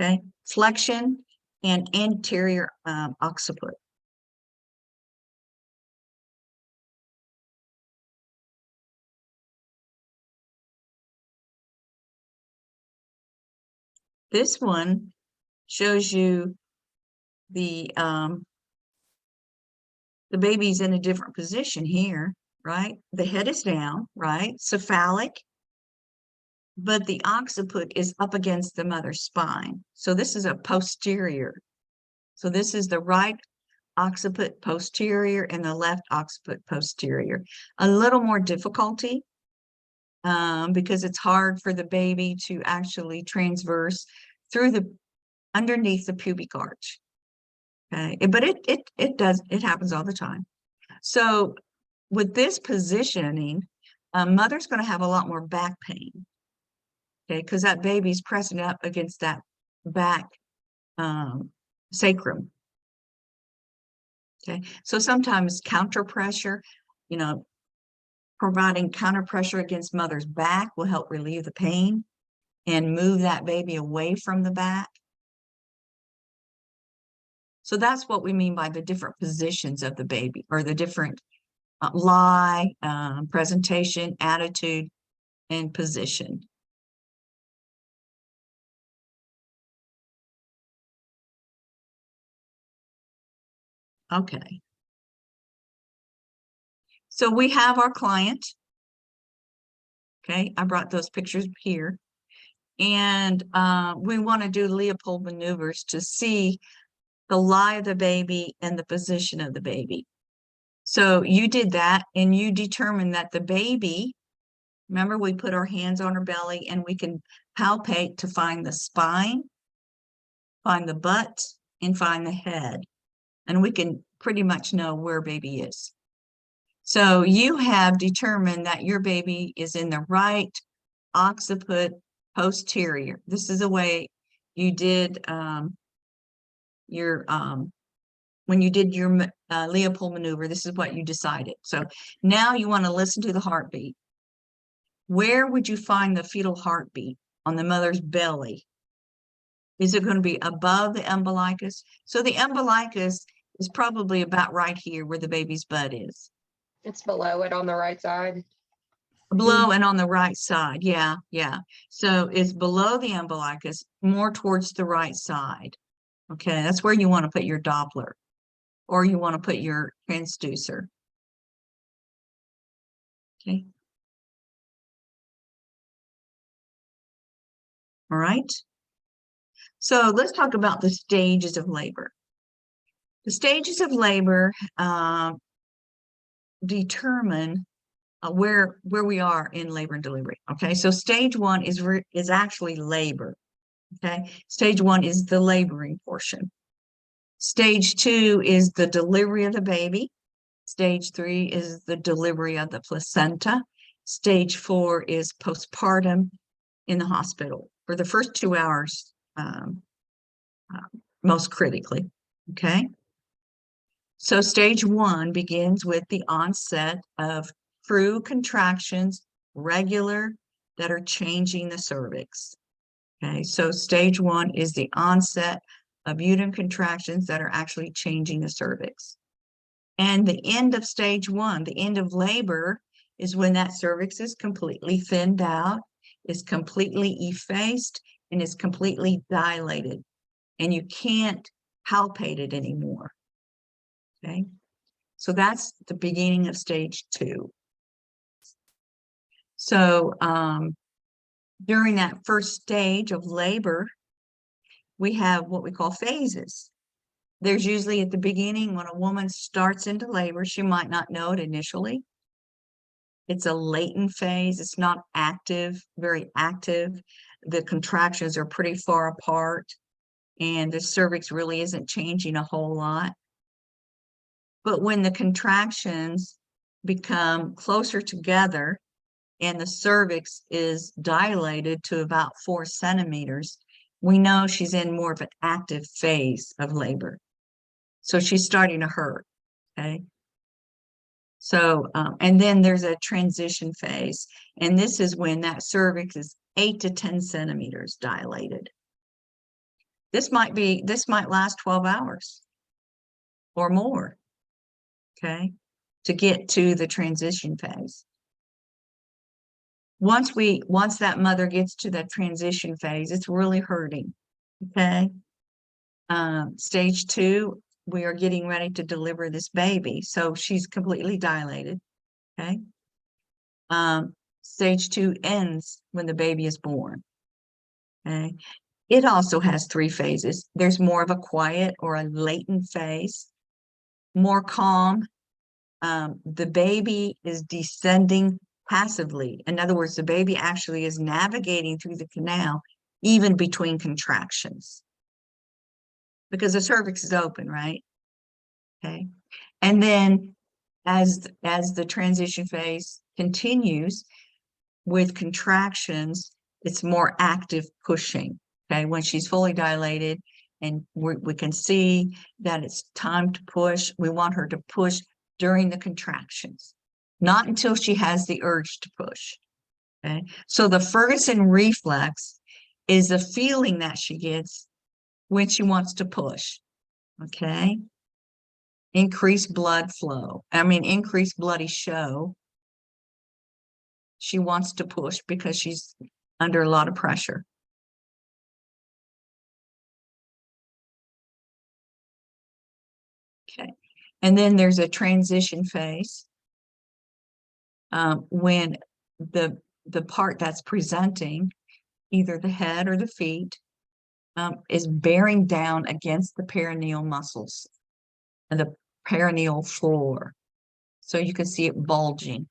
Okay, flexion and anterior occiput. This one shows you the baby's in a different position here, right? The head is down, right? Cephalic, but the occiput is up against the mother's spine. So this is a posterior. So this is the right occiput posterior and the left occiput posterior. A little more difficulty because it's hard for the baby to actually transverse through underneath the pubic arch. Okay, but it happens all the time. So with this positioning, mother's going to have a lot more back pain. Okay, because that baby's pressing up against that back sacrum. Okay, so sometimes counter pressure, providing counter pressure against mother's back will help relieve the pain and move that baby away from the back. So that's what we mean by the different positions of the baby, or the different lie, presentation, attitude, and position. Okay. So we have our client. Okay, I brought those pictures here. And we want to do Leopold maneuvers to see the lie of the baby and the position of the baby. So you did that, and you determined that the baby, remember we put our hands on her belly and we can palpate to find the spine, find the butt, and find the head. And we can pretty much know where baby is. So you have determined that your baby is in the right occiput posterior. This is the way you did when you did your Leopold maneuver. This is what you decided. So now you want to listen to the heartbeat. Where would you find the fetal heartbeat? On the mother's belly. Is it going to be above the umbilicus? So the umbilicus is probably about right here where the baby's butt is. It's below it on the right side. Below and on the right side. Yeah. So it's below the umbilicus, more towards the right side. Okay, that's where you want to put your Doppler, or you want to put your transducer. Okay. All right. So let's talk about the stages of labor. The stages of labor determine where we are in labor and delivery. Okay, so stage one is actually labor. Okay, stage one is the laboring portion. Stage two is the delivery of the baby. Stage three is the delivery of the placenta. Stage four is postpartum in the hospital for the first 2 hours, most critically. Okay. So stage one begins with the onset of true contractions, regular, that are changing the cervix. Okay, so stage one is the onset of uterine contractions that are actually changing the cervix. And the end of stage one, the end of labor, is when that cervix is completely thinned out, is completely effaced, and is completely dilated. And you can't palpate it anymore. Okay, so that's the beginning of stage two. So during that first stage of labor, we have what we call phases. There's usually at the beginning, when a woman starts into labor, she might not know it initially. It's a latent phase. It's not active, very active. The contractions are pretty far apart, and the cervix really isn't changing a whole lot. But when the contractions become closer together and the cervix is dilated to about 4 centimeters, we know she's in more of an active phase of labor. So she's starting to hurt, okay? So, and then there's a transition phase, and this is when that cervix is 8 to 10 centimeters dilated. This might last 12 hours or more, okay, to get to the transition phase. Once that mother gets to that transition phase, it's really hurting, okay? Stage 2, we are getting ready to deliver this baby. So she's completely dilated, okay? Stage 2 ends when the baby is born, okay? It also has 3 phases. There's more of a quiet or a latent phase, more calm. The baby is descending passively. In other words, the baby actually is navigating through the canal, even between contractions, because the cervix is open, right? Okay. And then as the transition phase continues with contractions, it's more active pushing. Okay. When she's fully dilated and we can see that it's time to push, we want her to push during the contractions, not until she has the urge to push. Okay. So the Ferguson reflex is the feeling that she gets when she wants to push. Okay. Increased blood flow. Increased bloody show. She wants to push because she's under a lot of pressure. Okay. And then there's a transition phase when the part that's presenting, either the head or the feet, is bearing down against the perineal muscles and the perineal floor. So you can see it bulging.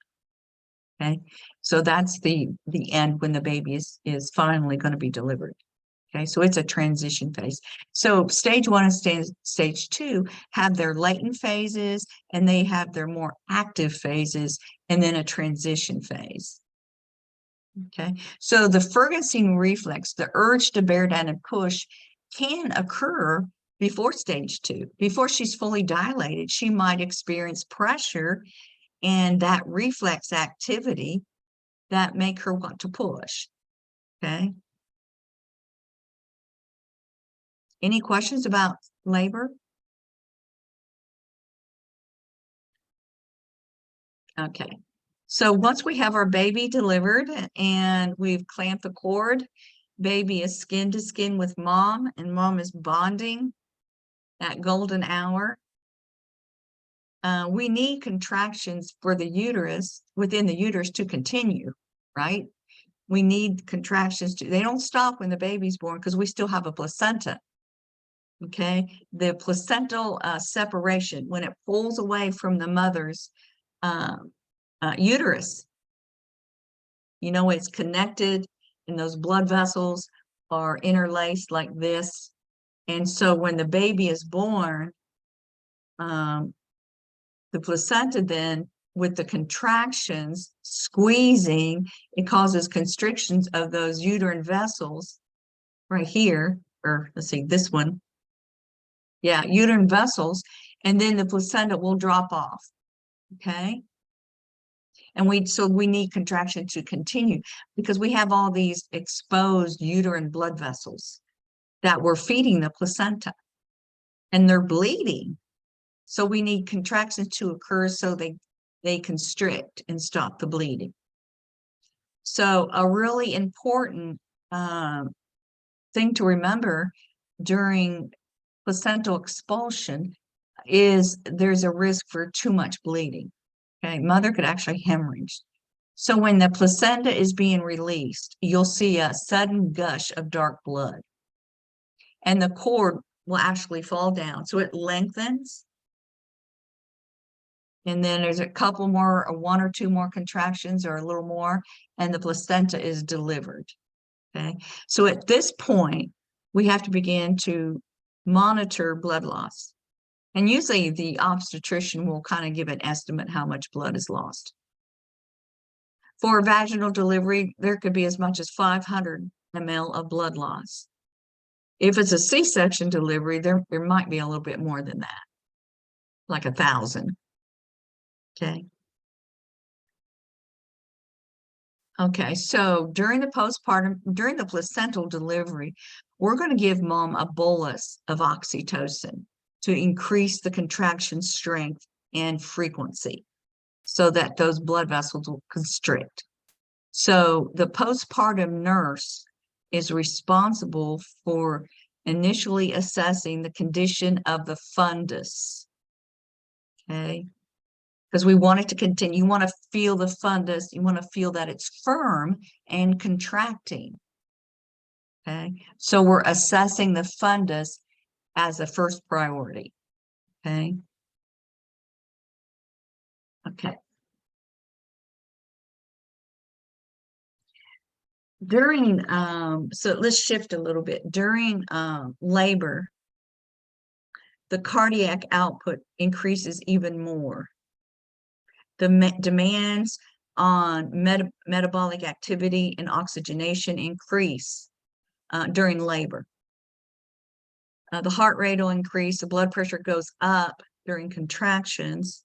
Okay, so that's the end when the baby is finally going to be delivered. Okay, so it's a transition phase. So stage 1 and stage 2 have their latent phases, and they have their more active phases, and then a transition phase. Okay, so the Ferguson reflex, the urge to bear down and push, can occur before stage 2. Before she's fully dilated, she might experience pressure and that reflex activity that make her want to push. Okay. Any questions about labor? Okay. So once we have our baby delivered and we've clamped the cord, baby is skin to skin with mom, and mom is bonding that golden hour. We need contractions for the uterus, within the uterus, to continue, right? We need contractions they don't stop when the baby's born because we still have a placenta. Okay, the placental separation, when it pulls away from the mother's uterus, it's connected, and those blood vessels are interlaced like this. And so when the baby is born, the placenta then, with the contractions squeezing, it causes constrictions of those uterine vessels right here, or let's see, this one. Yeah, uterine vessels, and then the placenta will drop off. Okay. And we need contraction to continue because we have all these exposed uterine blood vessels that were feeding the placenta, and they're bleeding. So we need contractions to occur so they constrict and stop the bleeding. So a really important thing to remember during placental expulsion is there's a risk for too much bleeding. Okay, mother could actually hemorrhage. So when the placenta is being released, you'll see a sudden gush of dark blood, and the cord will actually fall down. So it lengthens, and then there's a couple more, or 1 or 2 more contractions, or a little more, and the placenta is delivered. Okay, so at this point, we have to begin to monitor blood loss. And usually the obstetrician will kind of give an estimate how much blood is lost. For vaginal delivery, there could be as much as 500 ml of blood loss. If it's a C-section delivery, there might be a little bit more than that, like 1,000. Okay. Okay, so during the placental delivery, we're going to give mom a bolus of oxytocin to increase the contraction strength and frequency so that those blood vessels will constrict. So the postpartum nurse is responsible for initially assessing the condition of the fundus. Okay. Because we want it to continue. You want to feel the fundus. You want to feel that it's firm and contracting. Okay. So we're assessing the fundus as a first priority. Okay. Okay. During, so let's shift a little bit. During labor, the cardiac output increases even more. The demands on metabolic activity and oxygenation increase during labor. The heart rate will increase, the blood pressure goes up during contractions,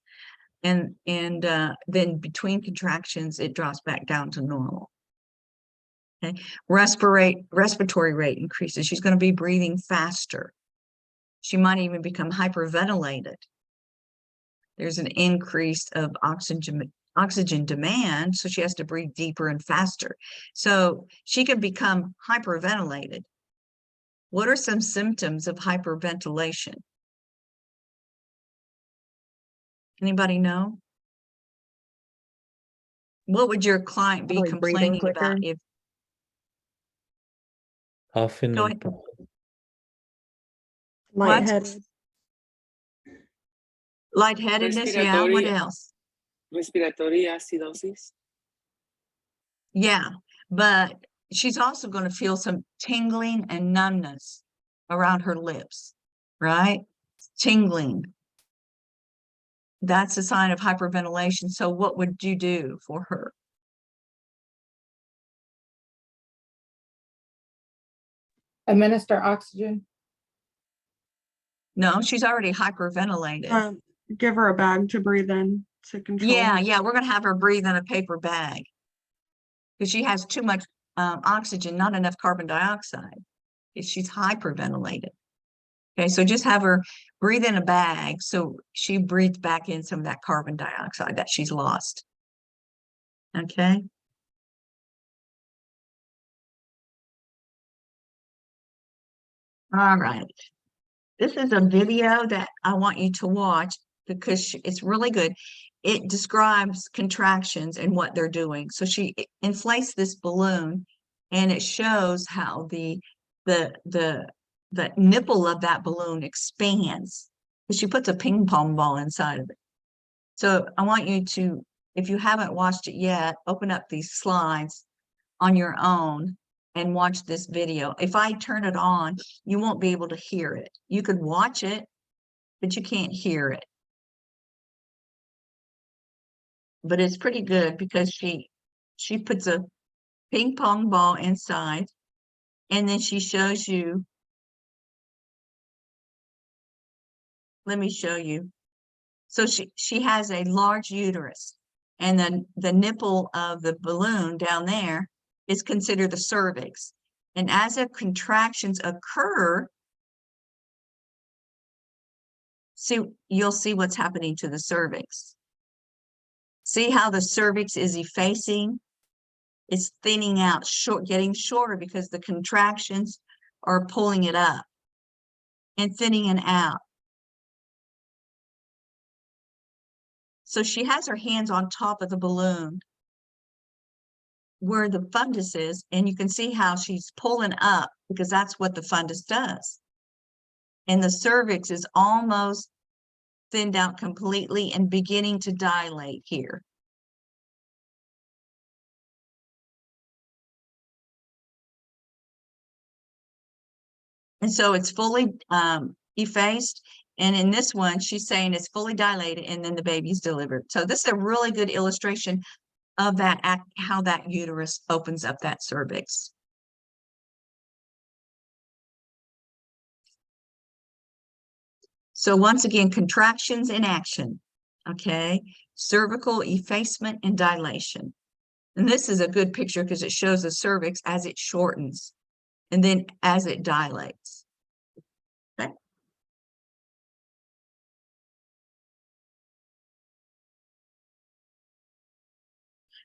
and then between contractions, it drops back down to normal. Okay. Respiratory rate increases. She's going to be breathing faster. She might even become hyperventilated. There's an increase of oxygen demand, so she has to breathe deeper and faster. So she can become hyperventilated. What are some symptoms of hyperventilation? Anybody know? What would your client be Probably breathing complaining about quicker. if? Huffing Go and ahead. What? Lightheaded. Lightheadedness, yeah. What else? Respiratory acidosis. Yeah, but she's also going to feel some tingling and numbness around her lips, right? Tingling. That's a sign of hyperventilation. So what would you do for her? Administer oxygen. No, she's already hyperventilated. Give her a bag to breathe in to control. Yeah, we're going to have her breathe in a paper bag because she has too much oxygen, not enough carbon dioxide. She's hyperventilated. Okay, so just have her breathe in a bag so she breathes back in some of that carbon dioxide that she's lost. Okay. All right. This is a video that I want you to watch because it's really good. It describes contractions and what they're doing. So she inflates this balloon and it shows how the nipple of that balloon expands. She puts a ping pong ball inside of it. So I want you to, if you haven't watched it yet, open up these slides on your own and watch this video. If I turn it on, you won't be able to hear it. You could watch it, but you can't hear it. But it's pretty good because she puts a ping pong ball inside and then she shows you. Let me show you. So she has a large uterus and then the nipple of the balloon down there is considered the cervix. And as the contractions occur, you'll see what's happening to the cervix. See how the cervix is effacing? It's thinning out, getting shorter because the contractions are pulling it up and thinning it out. So she has her hands on top of the balloon where the fundus is, and you can see how she's pulling up because that's what the fundus does. And the cervix is almost thinned out completely and beginning to dilate here. And so it's fully effaced And in this one, she's saying it's fully dilated and then the baby's delivered. So this is a really good illustration of that how that uterus opens up that cervix. So once again, contractions in action, okay? Cervical effacement and dilation. And this is a good picture because it shows the cervix as it shortens and then as it dilates. Okay.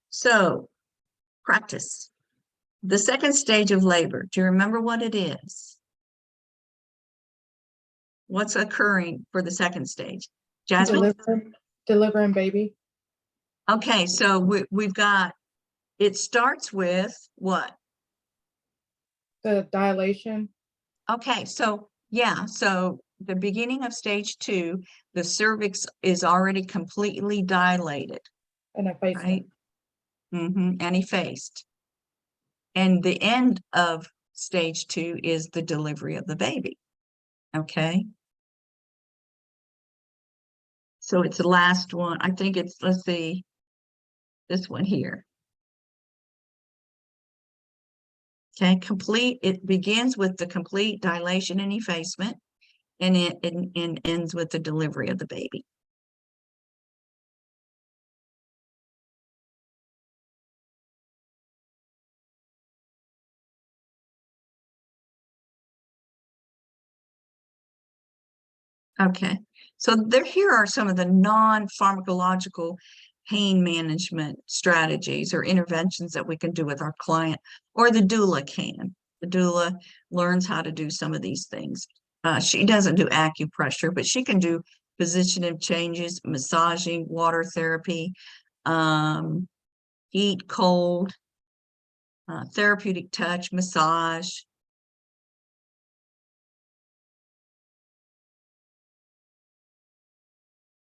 So practice. The second stage of labor, do you remember what it is? What's occurring for the second stage? Jasmine? Delivering baby. Okay, so we've got, it starts with what? The dilation. Okay, so yeah, so the beginning of stage 2, the cervix is already completely dilated, And effacement. right? And effaced. And the end of stage 2 is the delivery of the baby. Okay. So it's the last one. I think it's, let's see, this one here. Okay, complete, it begins with the complete dilation and effacement, and it ends with the delivery of the baby. Okay, so here are some of the non-pharmacological pain management strategies or interventions that we can do with our client, or the doula can. The doula learns how to do some of these things. She doesn't do acupressure, but she can do position changes, massaging, water therapy, heat, cold, therapeutic touch, massage.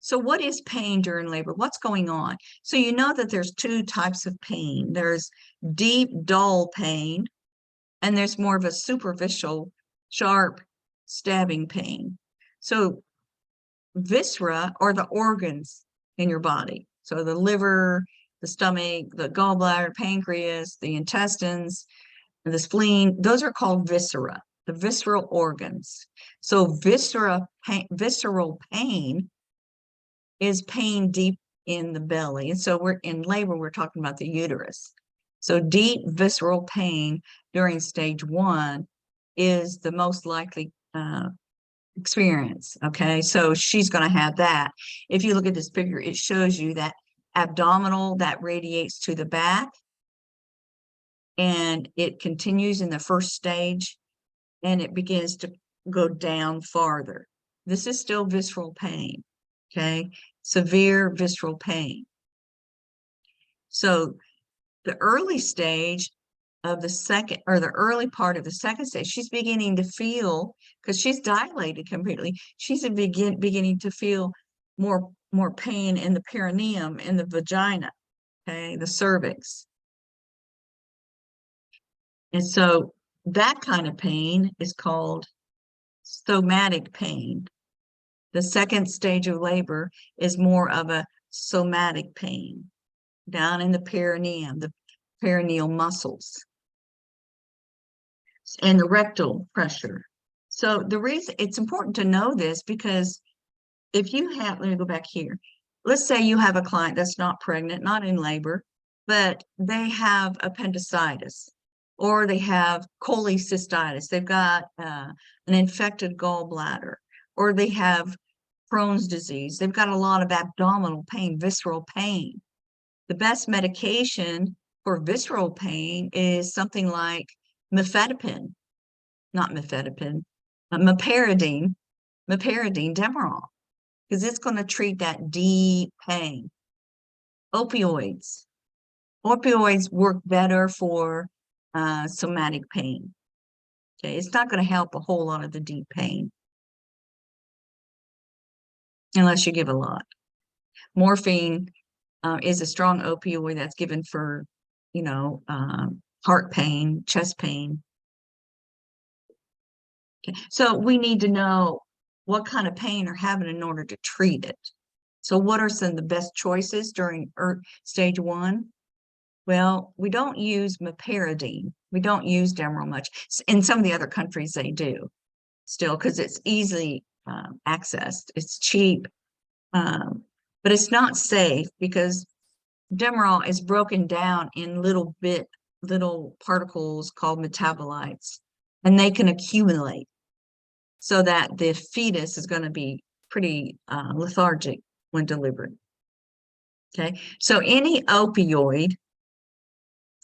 So what is pain during labor? What's going on? So you know that there's 2 types of pain. There's deep, dull pain, and there's more of a superficial, sharp, stabbing pain. So viscera are the organs in your body. So the liver, the stomach, the gallbladder, pancreas, the intestines, the spleen, those are called viscera, the visceral organs. So visceral pain is pain deep in the belly. And so we're in labor, we're talking about the uterus. So deep visceral pain during stage 1 is the most likely experience. Okay, so she's going to have that. If you look at this figure, it shows you that abdominal that radiates to the back, and it continues in the first stage, and it begins to go down farther. This is still visceral pain. Okay, severe visceral pain. So the early stage of the second, or the early part of the second stage, she's beginning to feel, because she's dilated completely, she's beginning to feel more pain in the perineum, in the vagina, okay, the cervix. And so that kind of pain is called somatic pain. The second stage of labor is more of a somatic pain down in the perineum, the perineal muscles, and the rectal pressure. So the reason it's important to know this, because if you have, let me go back here. Let's say you have a client that's not pregnant, not in labor, but they have appendicitis, or they have cholecystitis. They've got an infected gallbladder, or they have Crohn's disease. They've got a lot of abdominal pain, visceral pain. The best medication for visceral pain is something like mifepristone, not mifepristone, meperidine Demerol, because it's going to treat that deep pain. Opioids work better for somatic pain. Okay, it's not going to help a whole lot of the deep pain unless you give a lot. Morphine is a strong opioid that's given for, you know, heart pain, chest pain. Okay. So we need to know what kind of pain they're having in order to treat it. So what are some of the best choices during stage 1? Well, we don't use meperidine. We don't use Demerol much. In some of the other countries, they do still, because it's easily accessed. It's cheap, but it's not safe because Demerol is broken down in little particles called metabolites, and they can accumulate so that the fetus is going to be pretty lethargic when delivered. Okay, so any opioid,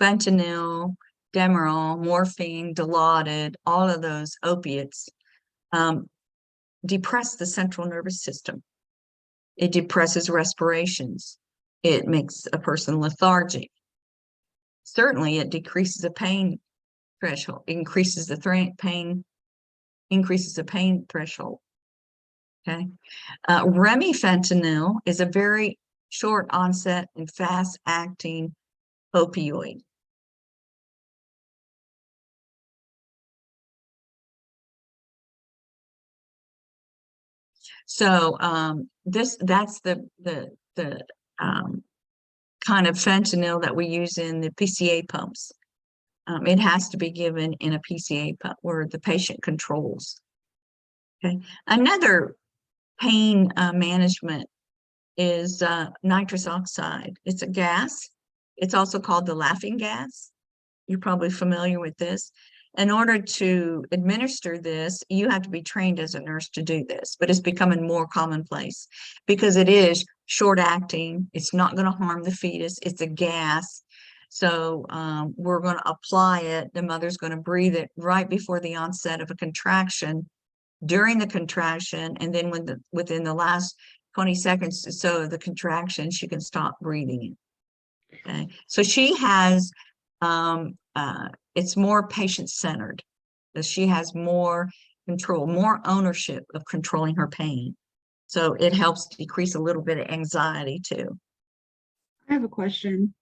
fentanyl, Demerol, morphine, Dilaudid, all of those opiates depress the central nervous system. It depresses respirations. It makes a person lethargic. Certainly, it decreases the pain threshold, increases the pain threshold. Okay, remifentanil is a very short onset and fast acting opioid. So that's the kind of fentanyl that we use in the PCA pumps. It has to be given in a PCA pump where the patient controls. Okay, another pain management is nitrous oxide. It's a gas. It's also called the laughing gas. You're probably familiar with this. In order to administer this, you have to be trained as a nurse to do this, but it's becoming more commonplace because it is short acting. It's not going to harm the fetus. It's a gas. So we're going to apply it. The mother's going to breathe it right before the onset of a contraction, during the contraction, and then within the last 20 seconds or so of the contraction, she can stop breathing it. Okay, so she has it's more patient-centered. She has more control, more ownership of controlling her pain. So it helps decrease a little bit of anxiety too. I have a question.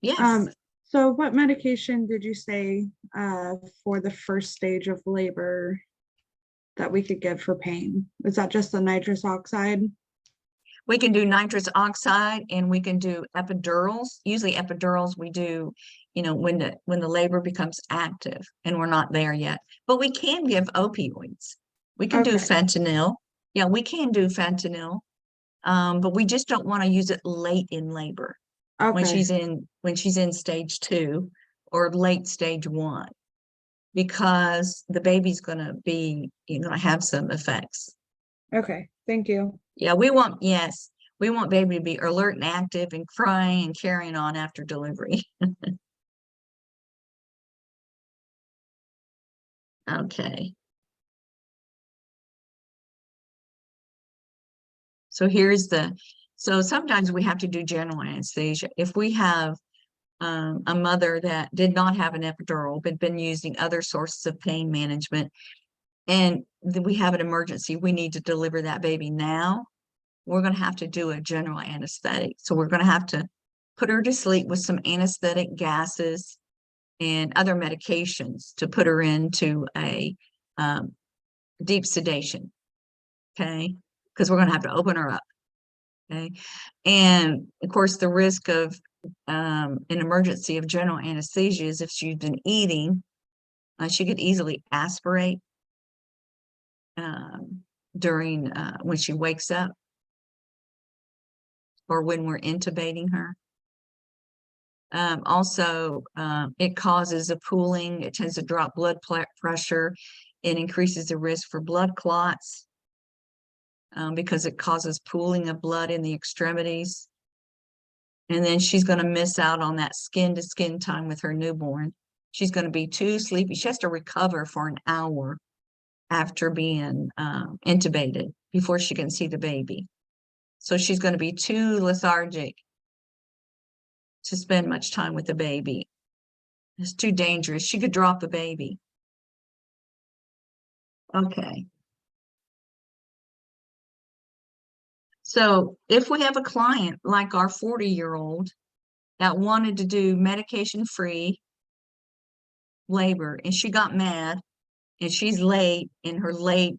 Yes. So what medication did you say for the first stage of labor that we could give for pain? Is that just the nitrous oxide? We can do nitrous oxide and we can do epidurals. Usually epidurals we do, you know, when the labor becomes active and we're not there yet. But we can give opioids. We can do fentanyl. Yeah, we can do fentanyl. But we just don't want to use it late in labor. When she's in stage 2 or late stage 1, because the baby's gonna have some effects. Okay, thank you. Yeah, we want baby to be alert and active and crying and carrying on after delivery. Okay. So so sometimes we have to do general anesthesia. If we have a mother that did not have an epidural, but been using other sources of pain management, and we have an emergency, we need to deliver that baby now, we're going to have to do a general anesthetic. So we're going to have to put her to sleep with some anesthetic gases and other medications to put her into a deep sedation. Okay, because we're going to have to open her up. Okay, and of course the risk of an emergency of general anesthesia is if she's been eating, she could easily aspirate during when she wakes up or when we're intubating her. Also, it causes a pooling. It tends to drop blood pressure. It increases the risk for blood clots because it causes pooling of blood in the extremities. And then she's going to miss out on that skin-to-skin time with her newborn. She's going to be too sleepy. She has to recover for an hour after being intubated before she can see the baby. So she's going to be too lethargic to spend much time with the baby. It's too dangerous. She could drop the baby. Okay. So if we have a client like our 40-year-old that wanted to do medication-free labor and she got mad and she's late in her late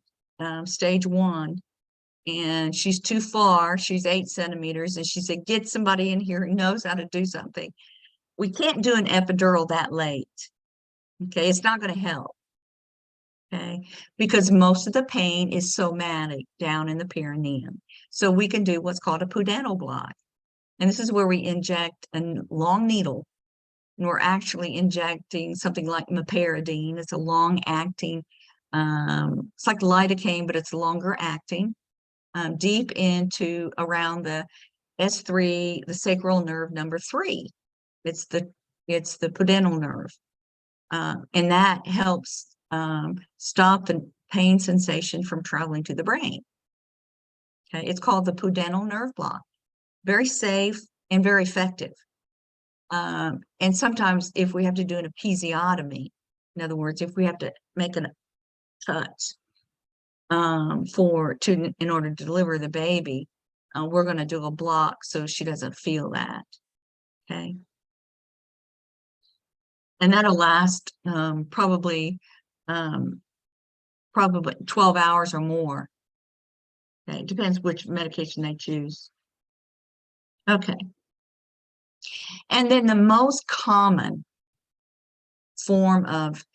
stage 1, and she's too far. She's 8 centimeters, and she said, "Get somebody in here who knows how to do something." We can't do an epidural that late. Okay, it's not going to help. Okay, because most of the pain is somatic down in the perineum. So we can do what's called a pudendal block. And this is where we inject a long needle, and we're actually injecting something like meperidine. It's a long-acting, it's like lidocaine, but it's longer acting, deep into around the S3, the sacral nerve number 3. It's the pudendal nerve, and that helps stop the pain sensation from traveling to the brain. Okay, it's called the pudendal nerve block. Very safe and very effective. And sometimes if we have to do an episiotomy, in other words, if we have to make a cut in order to deliver the baby, we're going to do a block so she doesn't feel that. Okay. And that'll last probably 12 hours or more. Okay, it depends which medication they choose. Okay. And then the most common form of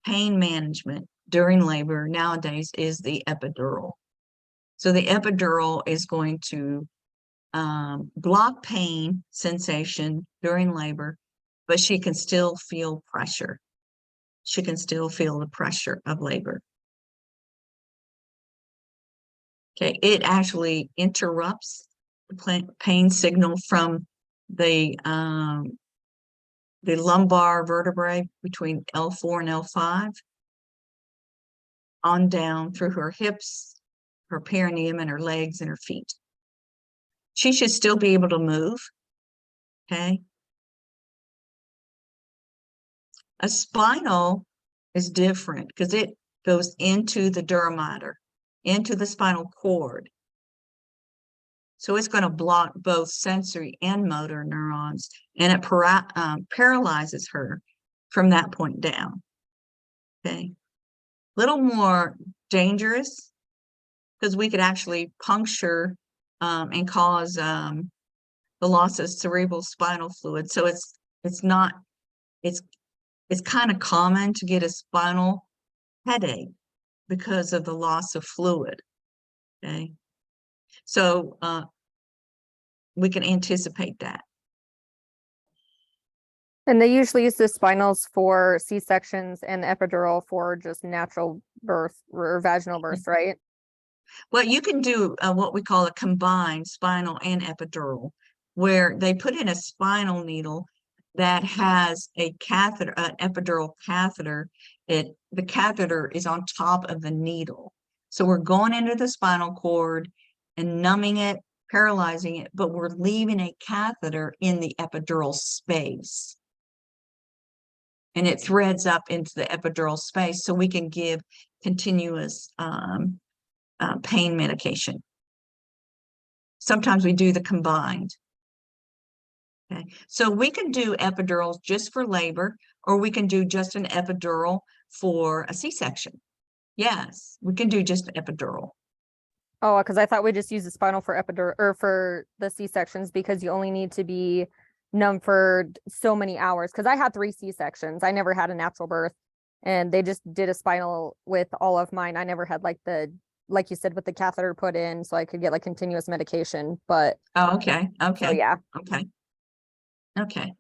pain management during labor nowadays is the epidural. So the epidural is going to block pain sensation during labor, but she can still feel pressure. She can still feel the pressure of labor. Okay, it actually interrupts the pain signal from the lumbar vertebrae between L4 and L5 on down through her hips, her perineum, and her legs and her feet. She should still be able to move. Okay. A spinal is different because it goes into the dura mater, into the spinal cord. So it's going to block both sensory and motor neurons, and it paralyzes her from that point down. Okay. Little more dangerous because we could actually puncture and cause the loss of cerebral spinal fluid. So it's kind of common to get a spinal headache because of the loss of fluid. Okay. So we can anticipate that. And they usually use the spinals for C-sections and epidural for just natural birth or vaginal birth, right? Well, you can do what we call a combined spinal and epidural, where they put in a spinal needle that has a catheter, an epidural catheter. The catheter is on top of the needle. So we're going into the spinal cord and numbing it, paralyzing it, but we're leaving a catheter in the epidural space. And it threads up into the epidural space so we can give continuous pain medication. Sometimes we do the combined. Okay, so we can do epidurals just for labor, or we can do just an epidural for a C-section. Yes, we can do just an epidural. Oh, because I thought we just use the spinal for epidural or for the C-sections because you only need to be numb for so many hours. Because I had 3 C-sections. I never had a natural birth, and they just did a spinal with all of mine. I never had like you said, with the catheter put in, so I could get like continuous medication. But oh, okay, okay, so yeah, okay, okay.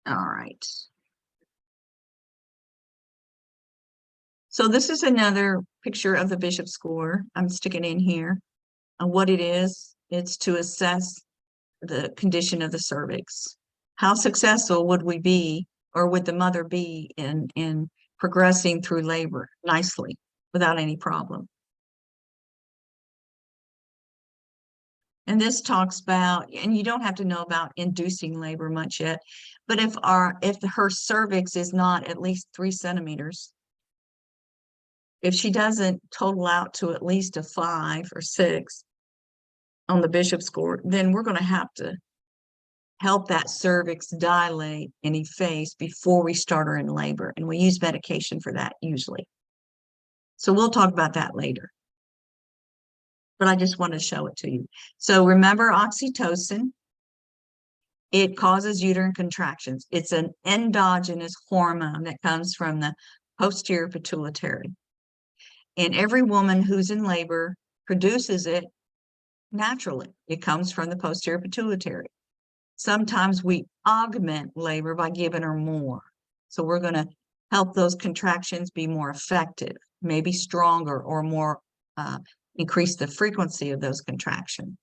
All right. So this is another picture of the Bishop score. I'm sticking in here. And what it is, it's to assess the condition of the cervix. How successful would we be, or would the mother be in progressing through labor nicely without any problem? And this talks about, and you don't have to know about inducing labor much yet, but if her cervix is not at least 3 centimeters, if she doesn't total out to at least a 5 or 6 on the Bishop score, then we're going to have to help that cervix dilate and efface before we start her in labor. And we use medication for that usually. So we'll talk about that later. But I just want to show it to you. So remember oxytocin, it causes uterine contractions. It's an endogenous hormone that comes from the posterior pituitary. And every woman who's in labor produces it naturally. It comes from the posterior pituitary. Sometimes we augment labor by giving her more. So we're going to help those contractions be more effective, maybe stronger or more, increase the frequency of those contractions.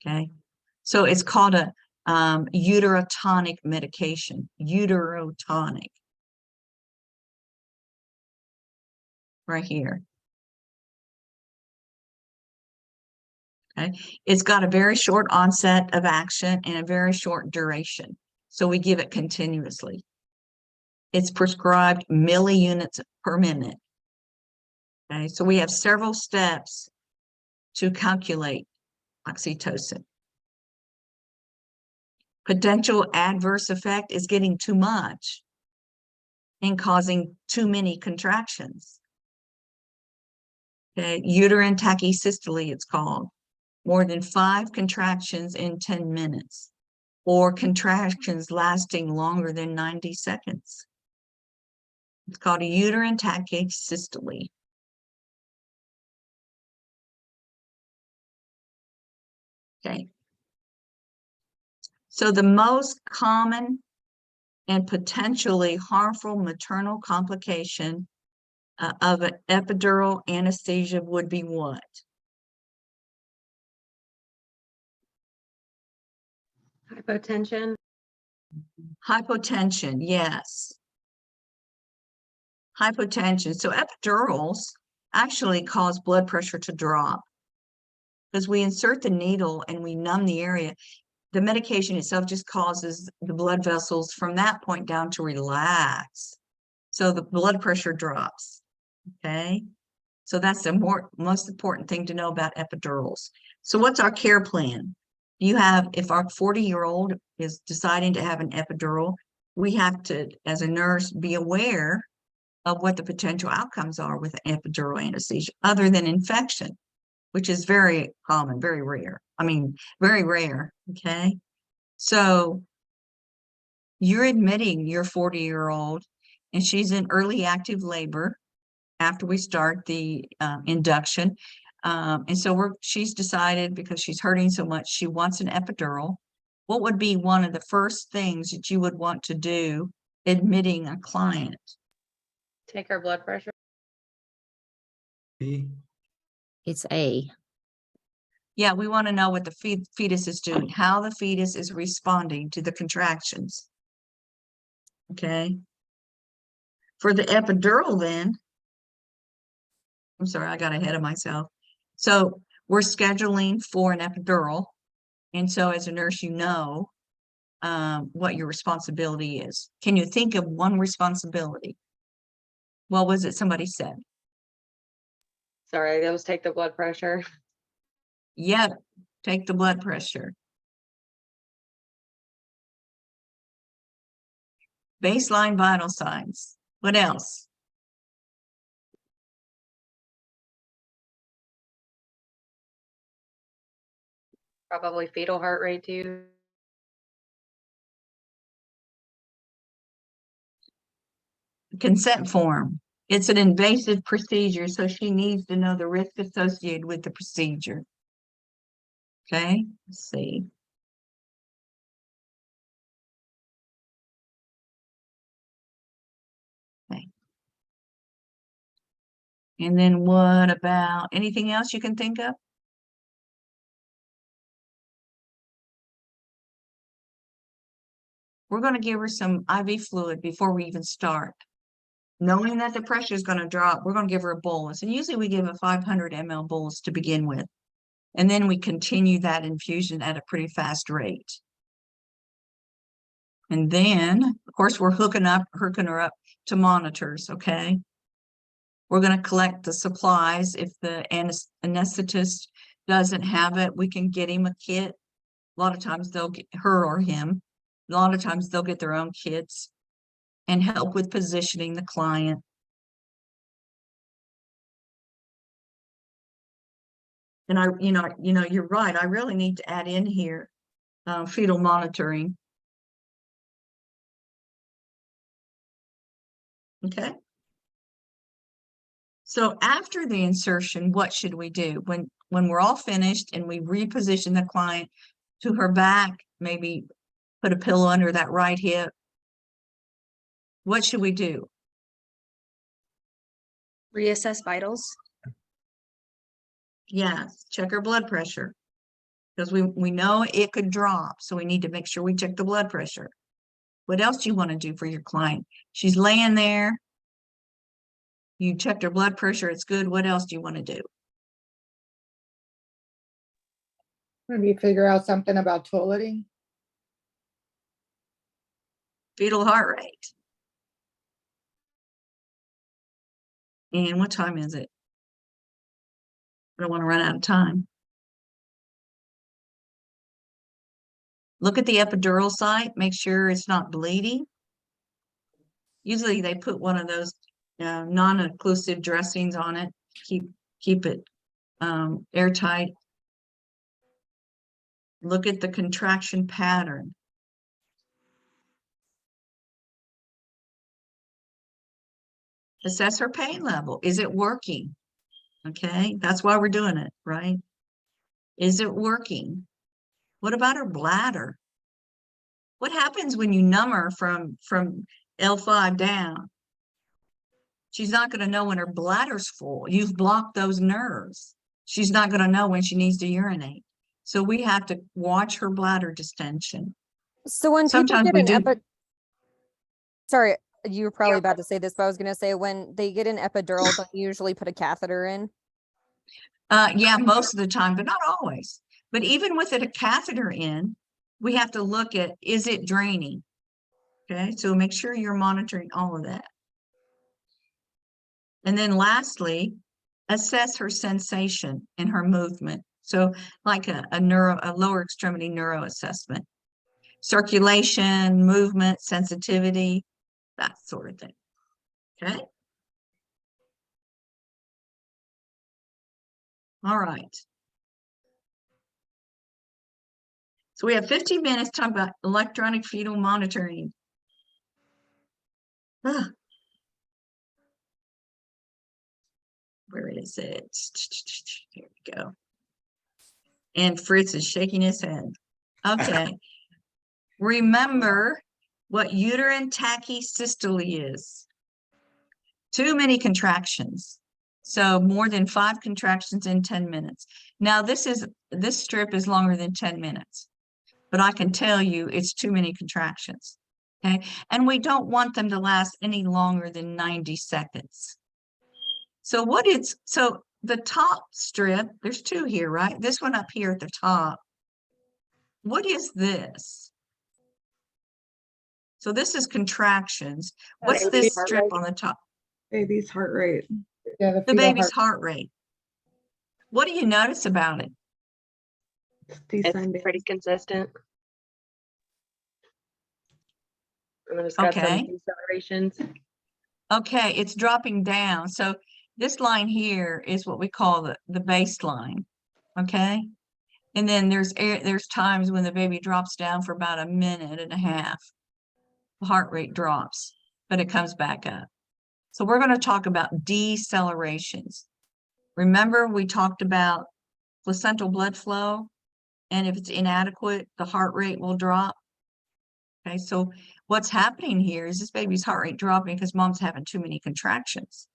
Okay. So it's called a uterotonic medication, uterotonic. Right here. Okay. It's got a very short onset of action and a very short duration. So we give it continuously. It's prescribed milliunits per minute. Okay, so we have several steps to calculate oxytocin. Potential adverse effect is getting too much and causing too many contractions. Okay, uterine tachysystole, it's called. More than 5 contractions in 10 minutes, or contractions lasting longer than 90 seconds. It's called a uterine tachysystole. Okay. So the most common and potentially harmful maternal complication of an epidural anesthesia would be what? Hypotension. Hypotension, yes. Hypotension. So epidurals actually cause blood pressure to drop because we insert the needle and we numb the area. The medication itself just causes the blood vessels from that point down to relax. So the blood pressure drops. Okay. So that's the most important thing to know about epidurals. So what's our care plan? You have, if our 40-year-old is deciding to have an epidural, we have to, as a nurse, be aware of what the potential outcomes are with epidural anesthesia, other than infection, which is very common, very rare. I mean, very rare, okay? So you're admitting your 40-year-old and she's in early active labor after we start the induction. And so she's decided, because she's hurting so much, she wants an epidural. What would be one of the first things that you would want to do admitting a client? Take her blood pressure. B. It's A. Yeah, we want to know what the fetus is doing, how the fetus is responding to the contractions. Okay. For the epidural then, I'm sorry, I got ahead of myself. So we're scheduling for an epidural. And so as a nurse, you know what your responsibility is. Can you think of one responsibility? What was it somebody said? Sorry, that was take the blood pressure. Yeah, take the blood pressure. Baseline vital signs. What else? Probably fetal heart rate too. Consent form. It's an invasive procedure, so she needs to know the risk associated with the procedure. Okay, let's see. Okay. And then what about anything else you can think of? We're going to give her some IV fluid before we even start. Knowing that the pressure is going to drop, we're going to give her a bolus. And usually we give a 500 ml bolus to begin with. And then we continue that infusion at a pretty fast rate. And then, of course, we're hooking her up to monitors, okay? We're going to collect the supplies. If the anesthetist doesn't have it, we can get him a kit. A lot of times they'll get her or him. A lot of times they'll get their own kits and help with positioning the client. And you're right. I really need to add in here fetal monitoring. Okay. So after the insertion, what should we do? When we're all finished and we reposition the client to her back, maybe put a pillow under that right hip, what should we do? Reassess vitals. Yes, check her blood pressure. Because we know it could drop, so we need to make sure we check the blood pressure. What else do you want to do for your client? She's laying there. You checked her blood pressure, it's good. What else do you want to do? Maybe figure out something about toileting. Fetal heart rate. And what time is it? I don't want to run out of time. Look at the epidural site, make sure it's not bleeding. Usually they put one of those non-occlusive dressings on it, keep it airtight. Look at the contraction pattern. Assess her pain level. Is it working? Okay, that's why we're doing it, right? Is it working? What about her bladder? What happens when you numb her from L5 down? She's not going to know when her bladder's full. You've blocked those nerves. She's not going to know when she needs to urinate. So we have to watch her bladder distension. So when Sometimes people we get do. an sorry, you were probably about to say this, but I was going to say when they get an epidural, don't you usually put a catheter in? Yeah, most of the time, but not always. But even with a catheter in, we have to look at, is it draining? Okay, so make sure you're monitoring all of that. And then lastly, assess her sensation and her movement. So like a lower extremity neuro assessment. Circulation, movement, sensitivity, that sort of thing. Okay. All right. So we have 15 minutes to talk about electronic fetal monitoring. Ah. Where is it? Here we go. And Fritz is shaking his head. Okay. Remember what uterine tachysystole is. Too many contractions. So more than 5 contractions in 10 minutes. Now this strip is longer than 10 minutes, but I can tell you it's too many contractions. Okay. And we don't want them to last any longer than 90 seconds. So the top strip, there's 2 here, right? This one up here at the top. What is this? So this is contractions. What's this strip on the top? Baby's heart rate. Yeah, The baby's heart rate. What do you notice about it? It's pretty consistent. And it's got some Okay. decelerations. Okay, it's dropping down. So this line here is what we call the baseline. Okay. And then there's times when the baby drops down for about a minute and a half. The heart rate drops, but it comes back up. So we're going to talk about decelerations. Remember, we talked about placental blood flow, and if it's inadequate, the heart rate will drop. Okay, so what's happening here is this baby's heart rate dropping because mom's having too many contractions.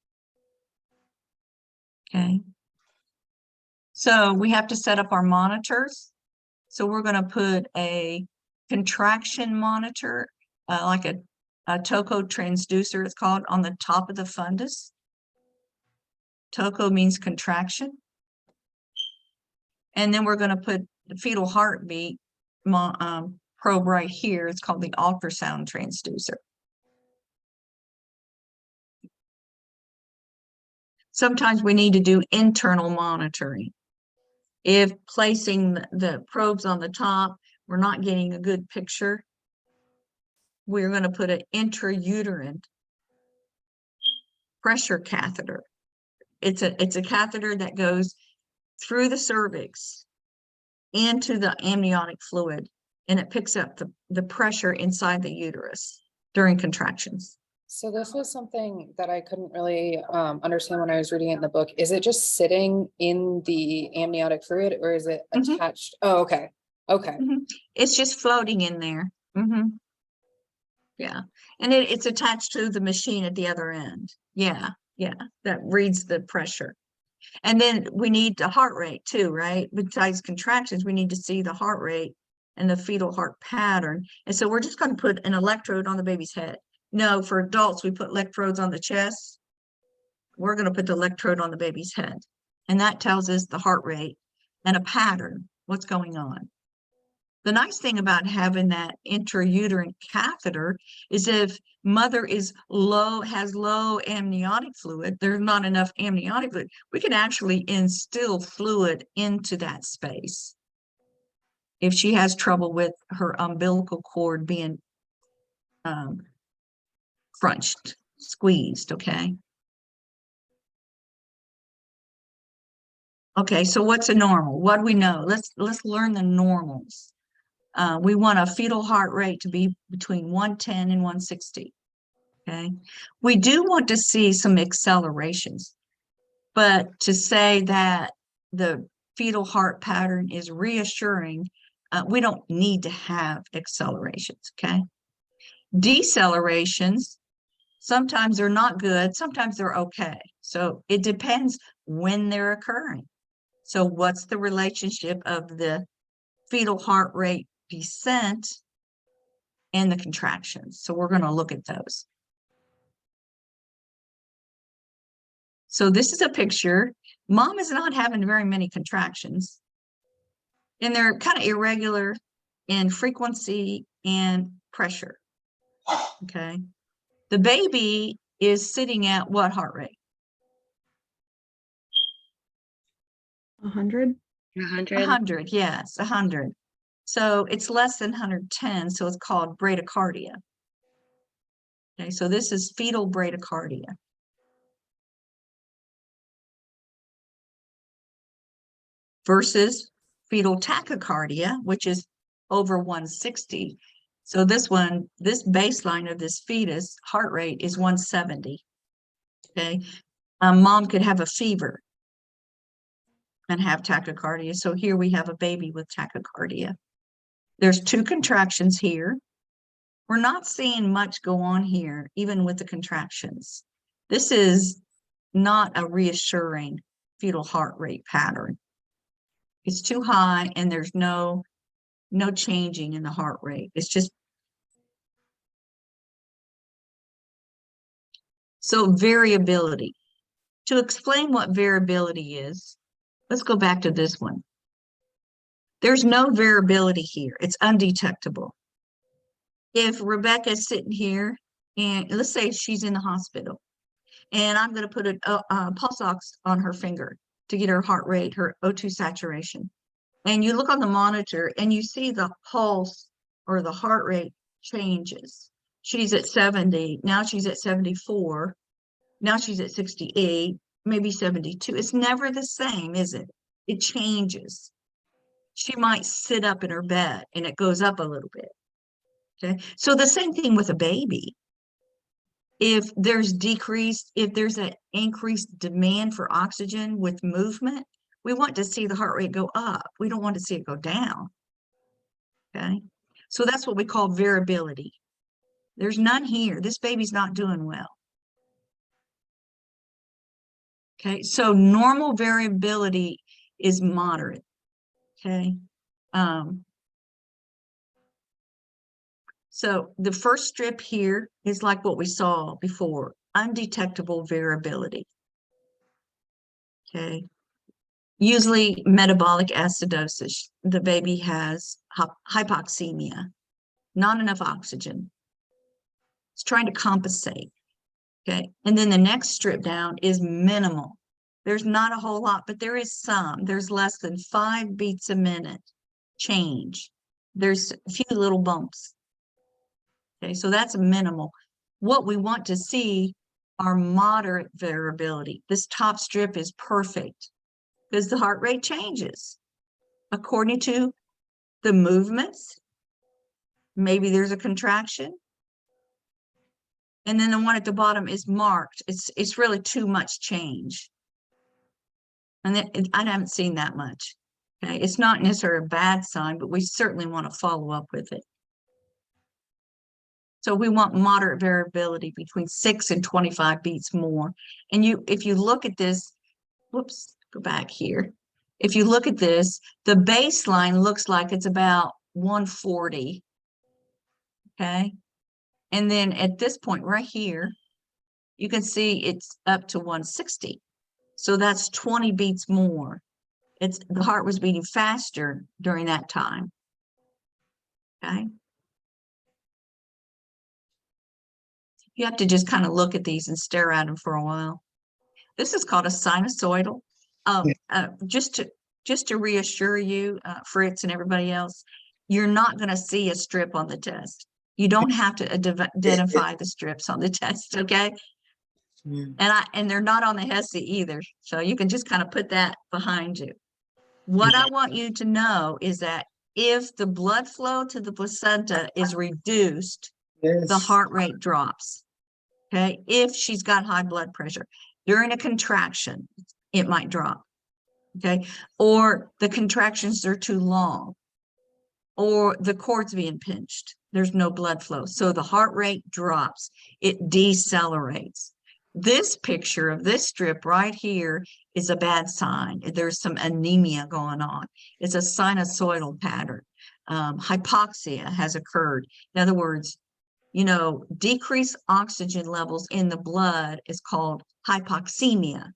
Okay. So we have to set up our monitors. So we're going to put a contraction monitor, like a TOCO transducer, it's called, on the top of the fundus. TOCO means contraction. And then we're going to put the fetal heartbeat probe right here. It's called the ultrasound transducer. Sometimes we need to do internal monitoring. If placing the probes on the top, we're not getting a good picture, we're going to put an intrauterine pressure catheter. It's a catheter that goes through the cervix into the amniotic fluid, and it picks up the pressure inside the uterus during contractions. So this was something that I couldn't really understand when I was reading it in the book. Is it just sitting in the amniotic fluid or is it Mhm. attached? Oh, okay. Okay. It's just floating in there. Yeah, and it's attached to the machine at the other end. Yeah, that reads the pressure. And then we need the heart rate too, right? Besides contractions, we need to see the heart rate and the fetal heart pattern. And so we're just going to put an electrode on the baby's head. No, for adults, we put electrodes on the chest. We're going to put the electrode on the baby's head. And that tells us the heart rate and a pattern, what's going on. The nice thing about having that intrauterine catheter is if mother is has low amniotic fluid, there's not enough amniotic fluid, we can actually instill fluid into that space. If she has trouble with her umbilical cord being crunched, squeezed, okay? Okay, so what's a normal? What do we know? Let's learn the normals. We want a fetal heart rate to be between 110 and 160. Okay. We do want to see some accelerations, but to say that the fetal heart pattern is reassuring, we don't need to have accelerations. Okay. Decelerations, sometimes they're not good, sometimes they're okay. So it depends when they're occurring. So what's the relationship of the fetal heart rate descent and the contractions? So we're going to look at those. So this is a picture. Mom is not having very many contractions, and they're kind of irregular in frequency and pressure. Okay. The baby is sitting at what heart rate? 100. 100, yes, 100. So it's less than 110, so it's called bradycardia. Okay, so this is fetal bradycardia. Versus fetal tachycardia, which is over 160. So this baseline of this fetus heart rate is 170. Okay, mom could have a fever and have tachycardia. So here we have a baby with tachycardia. There's 2 contractions here. We're not seeing much go on here, even with the contractions. This is not a reassuring fetal heart rate pattern. It's too high and there's no changing in the heart rate. It's just so variability. To explain what variability is, let's go back to this one. There's no variability here. It's undetectable. If Rebecca's sitting here and let's say she's in the hospital and I'm going to put a pulse ox on her finger to get her heart rate, her O2 saturation. And you look on the monitor and you see the pulse or the heart rate changes. She's at 70, now she's at 74, now she's at 68, maybe 72. It's never the same, is it? It changes. She might sit up in her bed and it goes up a little bit. Okay, so the same thing with a baby. If there's an increased demand for oxygen with movement, we want to see the heart rate go up. We don't want to see it go down. Okay, so that's what we call variability. There's none here. This baby's not doing well. Okay, so normal variability is moderate. Okay. So the first strip here is like what we saw before, undetectable variability. Okay. Usually metabolic acidosis. The baby has hypoxemia, not enough oxygen. It's trying to compensate. Okay. And then the next strip down is minimal. There's not a whole lot, but there is some. There's less than 5 beats a minute change. There's a few little bumps. Okay, so that's minimal. What we want to see are moderate variability. This top strip is perfect. because the heart rate changes according to the movements. Maybe there's a contraction. And then the one at the bottom is marked. It's really too much change. And then I haven't seen that much. Okay, it's not necessarily a bad sign, but we certainly want to follow up with it. So we want moderate variability between 6 and 25 beats more. And if you look at this, whoops, go back here. If you look at this, the baseline looks like it's about 140. Okay. And then at this point right here, you can see it's up to 160. So that's 20 beats more. The heart was beating faster during that time. Okay. You have to just kind of look at these and stare at them for a while. This is called a sinusoidal. Just to reassure you, Fritz and everybody else, you're not going to see a strip on the test. You don't have to identify the strips on the test, okay? And they're not on the HESI either, so you can just kind of put that behind you. What I want you to know is that if the blood flow to the placenta is reduced, the heart rate drops. Okay, if she's got high blood pressure during a contraction, it might drop. Okay, or the contractions are too long, or the cord's being pinched. There's no blood flow, so the heart rate drops. It decelerates. This picture of this strip right here is a bad sign. There's some anemia going on. It's a sinusoidal pattern. Hypoxia has occurred. In other words, you know, decreased oxygen levels in the blood is called hypoxemia.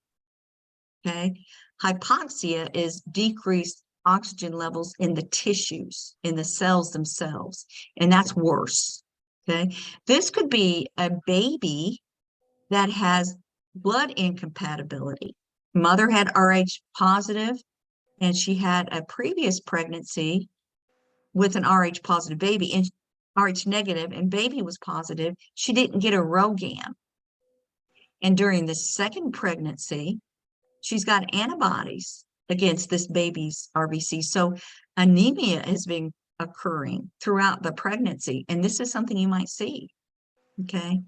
Okay. Hypoxia is decreased oxygen levels in the tissues, in the cells themselves, and that's worse. Okay. This could be a baby that has blood incompatibility. Mother had Rh positive, and she had a previous pregnancy with an Rh positive baby, and Rh negative, and baby was positive. She didn't get a ROGAM. And during the second pregnancy, she's got antibodies against this baby's RBC. So anemia has been occurring throughout the pregnancy. And this is something you might see. Okay.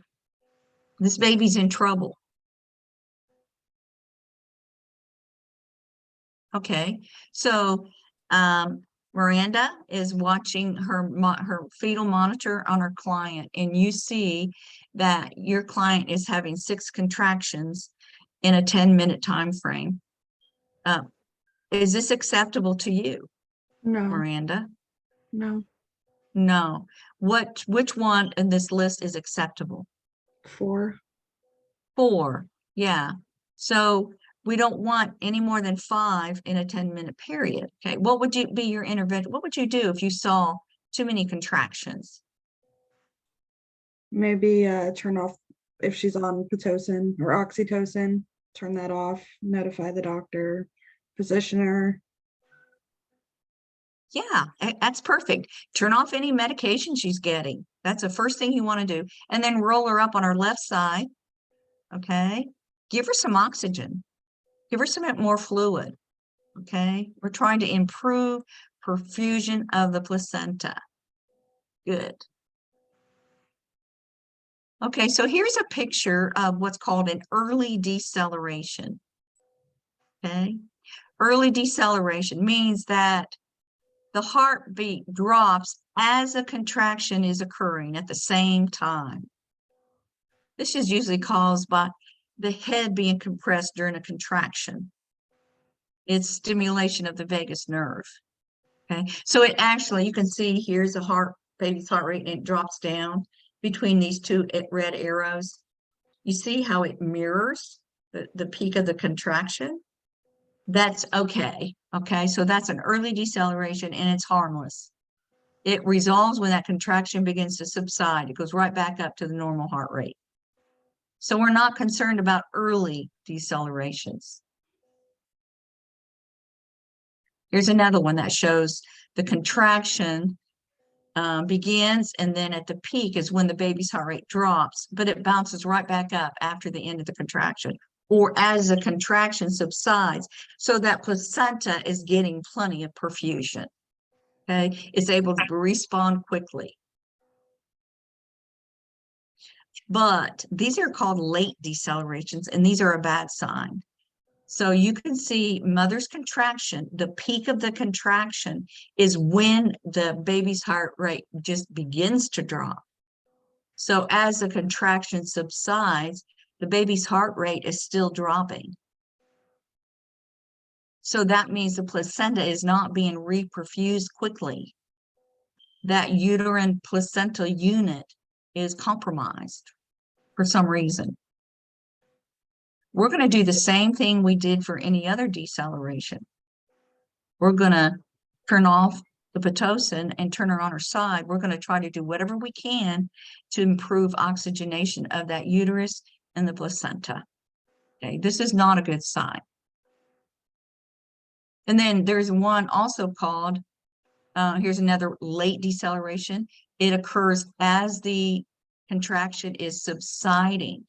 This baby's in trouble. Okay. So, Miranda is watching her fetal monitor on her client, and you see that your client is having 6 contractions in a 10-minute time frame. Is this acceptable to you, No, Miranda? no, No. Which one in this list is acceptable? 4. 4. Yeah. So we don't want any more than 5 in a 10-minute period. Okay. What would be your intervention? What would you do if you saw too many contractions? Maybe turn off if she's on Pitocin or oxytocin, turn that off, notify the doctor, position her. Yeah, that's perfect. Turn off any medication she's getting. That's the first thing you want to do. And then roll her up on her left side. Okay. Give her some oxygen. Give her some more fluid. Okay. We're trying to improve perfusion of the placenta. Good. Okay, so here's a picture of what's called an early deceleration. Okay. Early deceleration means that the heartbeat drops as a contraction is occurring at the same time. This is usually caused by the head being compressed during a contraction. It's stimulation of the vagus nerve. Okay, so it actually, you can see here's a baby's heart rate, and it drops down between these 2 red arrows. You see how it mirrors the peak of the contraction? That's okay. Okay, so that's an early deceleration, and it's harmless. It resolves when that contraction begins to subside. It goes right back up to the normal heart rate. So we're not concerned about early decelerations. Here's another one that shows the contraction begins, and then at the peak is when the baby's heart rate drops, but it bounces right back up after the end of the contraction. or as the contraction subsides, so that placenta is getting plenty of perfusion. Okay, it's able to respond quickly. But these are called late decelerations, and these are a bad sign. So you can see mother's contraction, the peak of the contraction is when the baby's heart rate just begins to drop. So as the contraction subsides, the baby's heart rate is still dropping. So that means the placenta is not being reperfused quickly. That uterine placental unit is compromised for some reason. We're going to do the same thing we did for any other deceleration. We're going to turn off the Pitocin and turn her on her side. We're going to try to do whatever we can to improve oxygenation of that uterus and the placenta. Okay, this is not a good sign. And then there's one also called, here's another late deceleration. It occurs as the contraction is subsiding.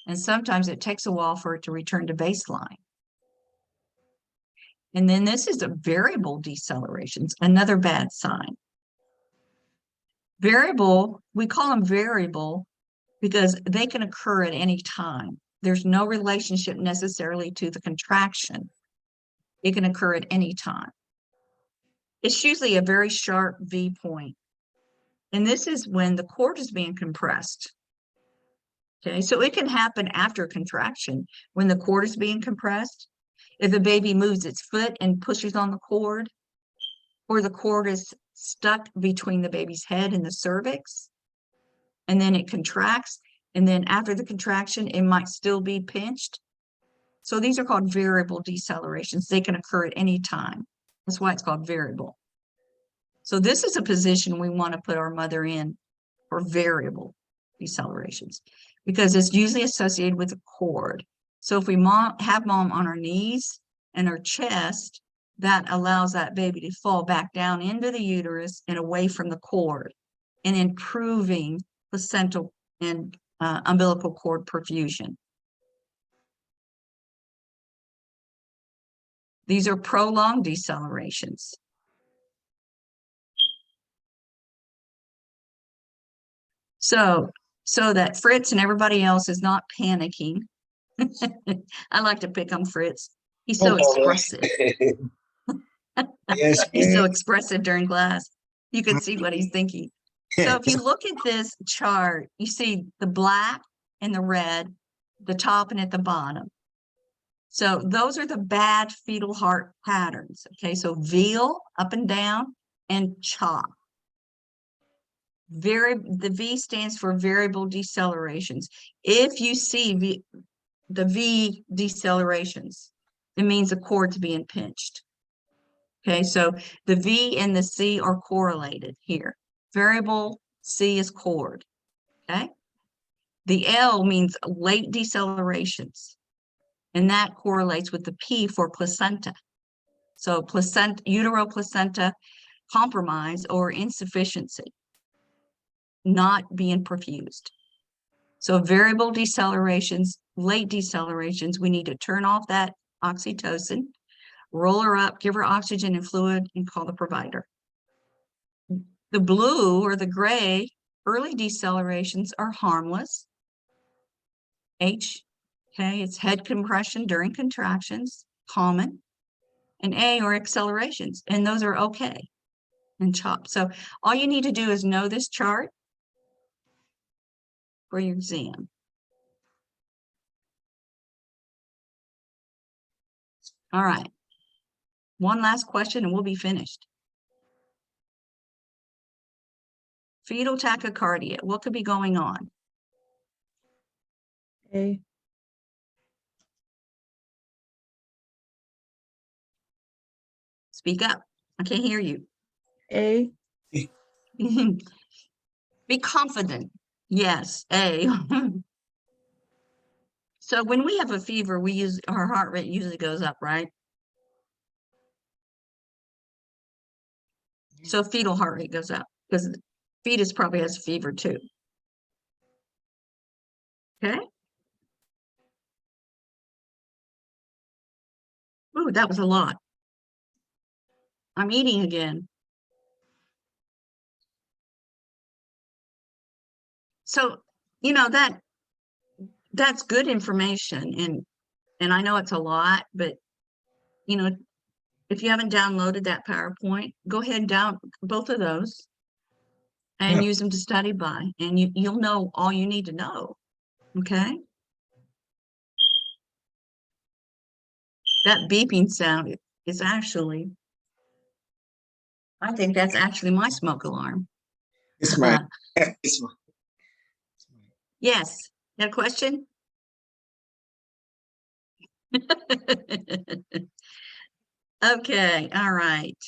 And sometimes it takes a while for it to return to baseline. And then this is a variable decelerations, another bad sign. Variable, we call them variable because they can occur at any time. There's no relationship necessarily to the contraction. It can occur at any time. It's usually a very sharp V point. And this is when the cord is being compressed. Okay, so it can happen after contraction when the cord is being compressed. If the baby moves its foot and pushes on the cord, or the cord is stuck between the baby's head and the cervix, and then it contracts, and then after the contraction, it might still be pinched. So these are called variable decelerations. They can occur at any time. That's why it's called variable. So this is a position we want to put our mother in for variable decelerations, because it's usually associated with a cord. So if we have mom on her knees and her chest, that allows that baby to fall back down into the uterus and away from the cord, and improving placental and umbilical cord perfusion. These are prolonged decelerations. So that Fritz and everybody else is not panicking. I like to pick on Fritz. He's so expressive. Yes, He's so ma'am. expressive during class. You can see what he's thinking. So if you look at this chart, you see the black and the red, the top and at the bottom. So those are the bad fetal heart patterns. Okay, so veal up and down and chop. The V stands for variable decelerations. If you see the V decelerations, it means the cord's being pinched. Okay, so the V and the C are correlated here. Variable C is cord. Okay, the L means late decelerations, and that correlates with the P for placenta. So uteroplacenta compromise or insufficiency, not being perfused. So variable decelerations, late decelerations, we need to turn off that oxytocin, roll her up, give her oxygen and fluid, and call the provider. The blue or the gray, early decelerations are harmless. H, okay, it's head compression during contractions, common. And A are accelerations, and those are okay and CHOP. So all you need to do is know this chart for your exam. All right. One last question and we'll be finished. Fetal tachycardia, what could be going on? A. Speak up. I can't hear you. A. Be confident. Yes, A. So when we have a fever, our heart rate usually goes up, right? So fetal heart rate goes up because fetus probably has a fever too. Okay. Ooh, that was a lot. I'm eating again. So, you know, that's good information, and I know it's a lot, but you know, if you haven't downloaded that PowerPoint, go ahead and down both of those and use them to study by, and you'll know all you need to know. Okay. That beeping sound is actually, I think that's actually my smoke alarm. It's my, it's my. Yes, got a question? Okay, all right.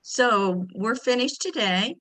So we're finished today.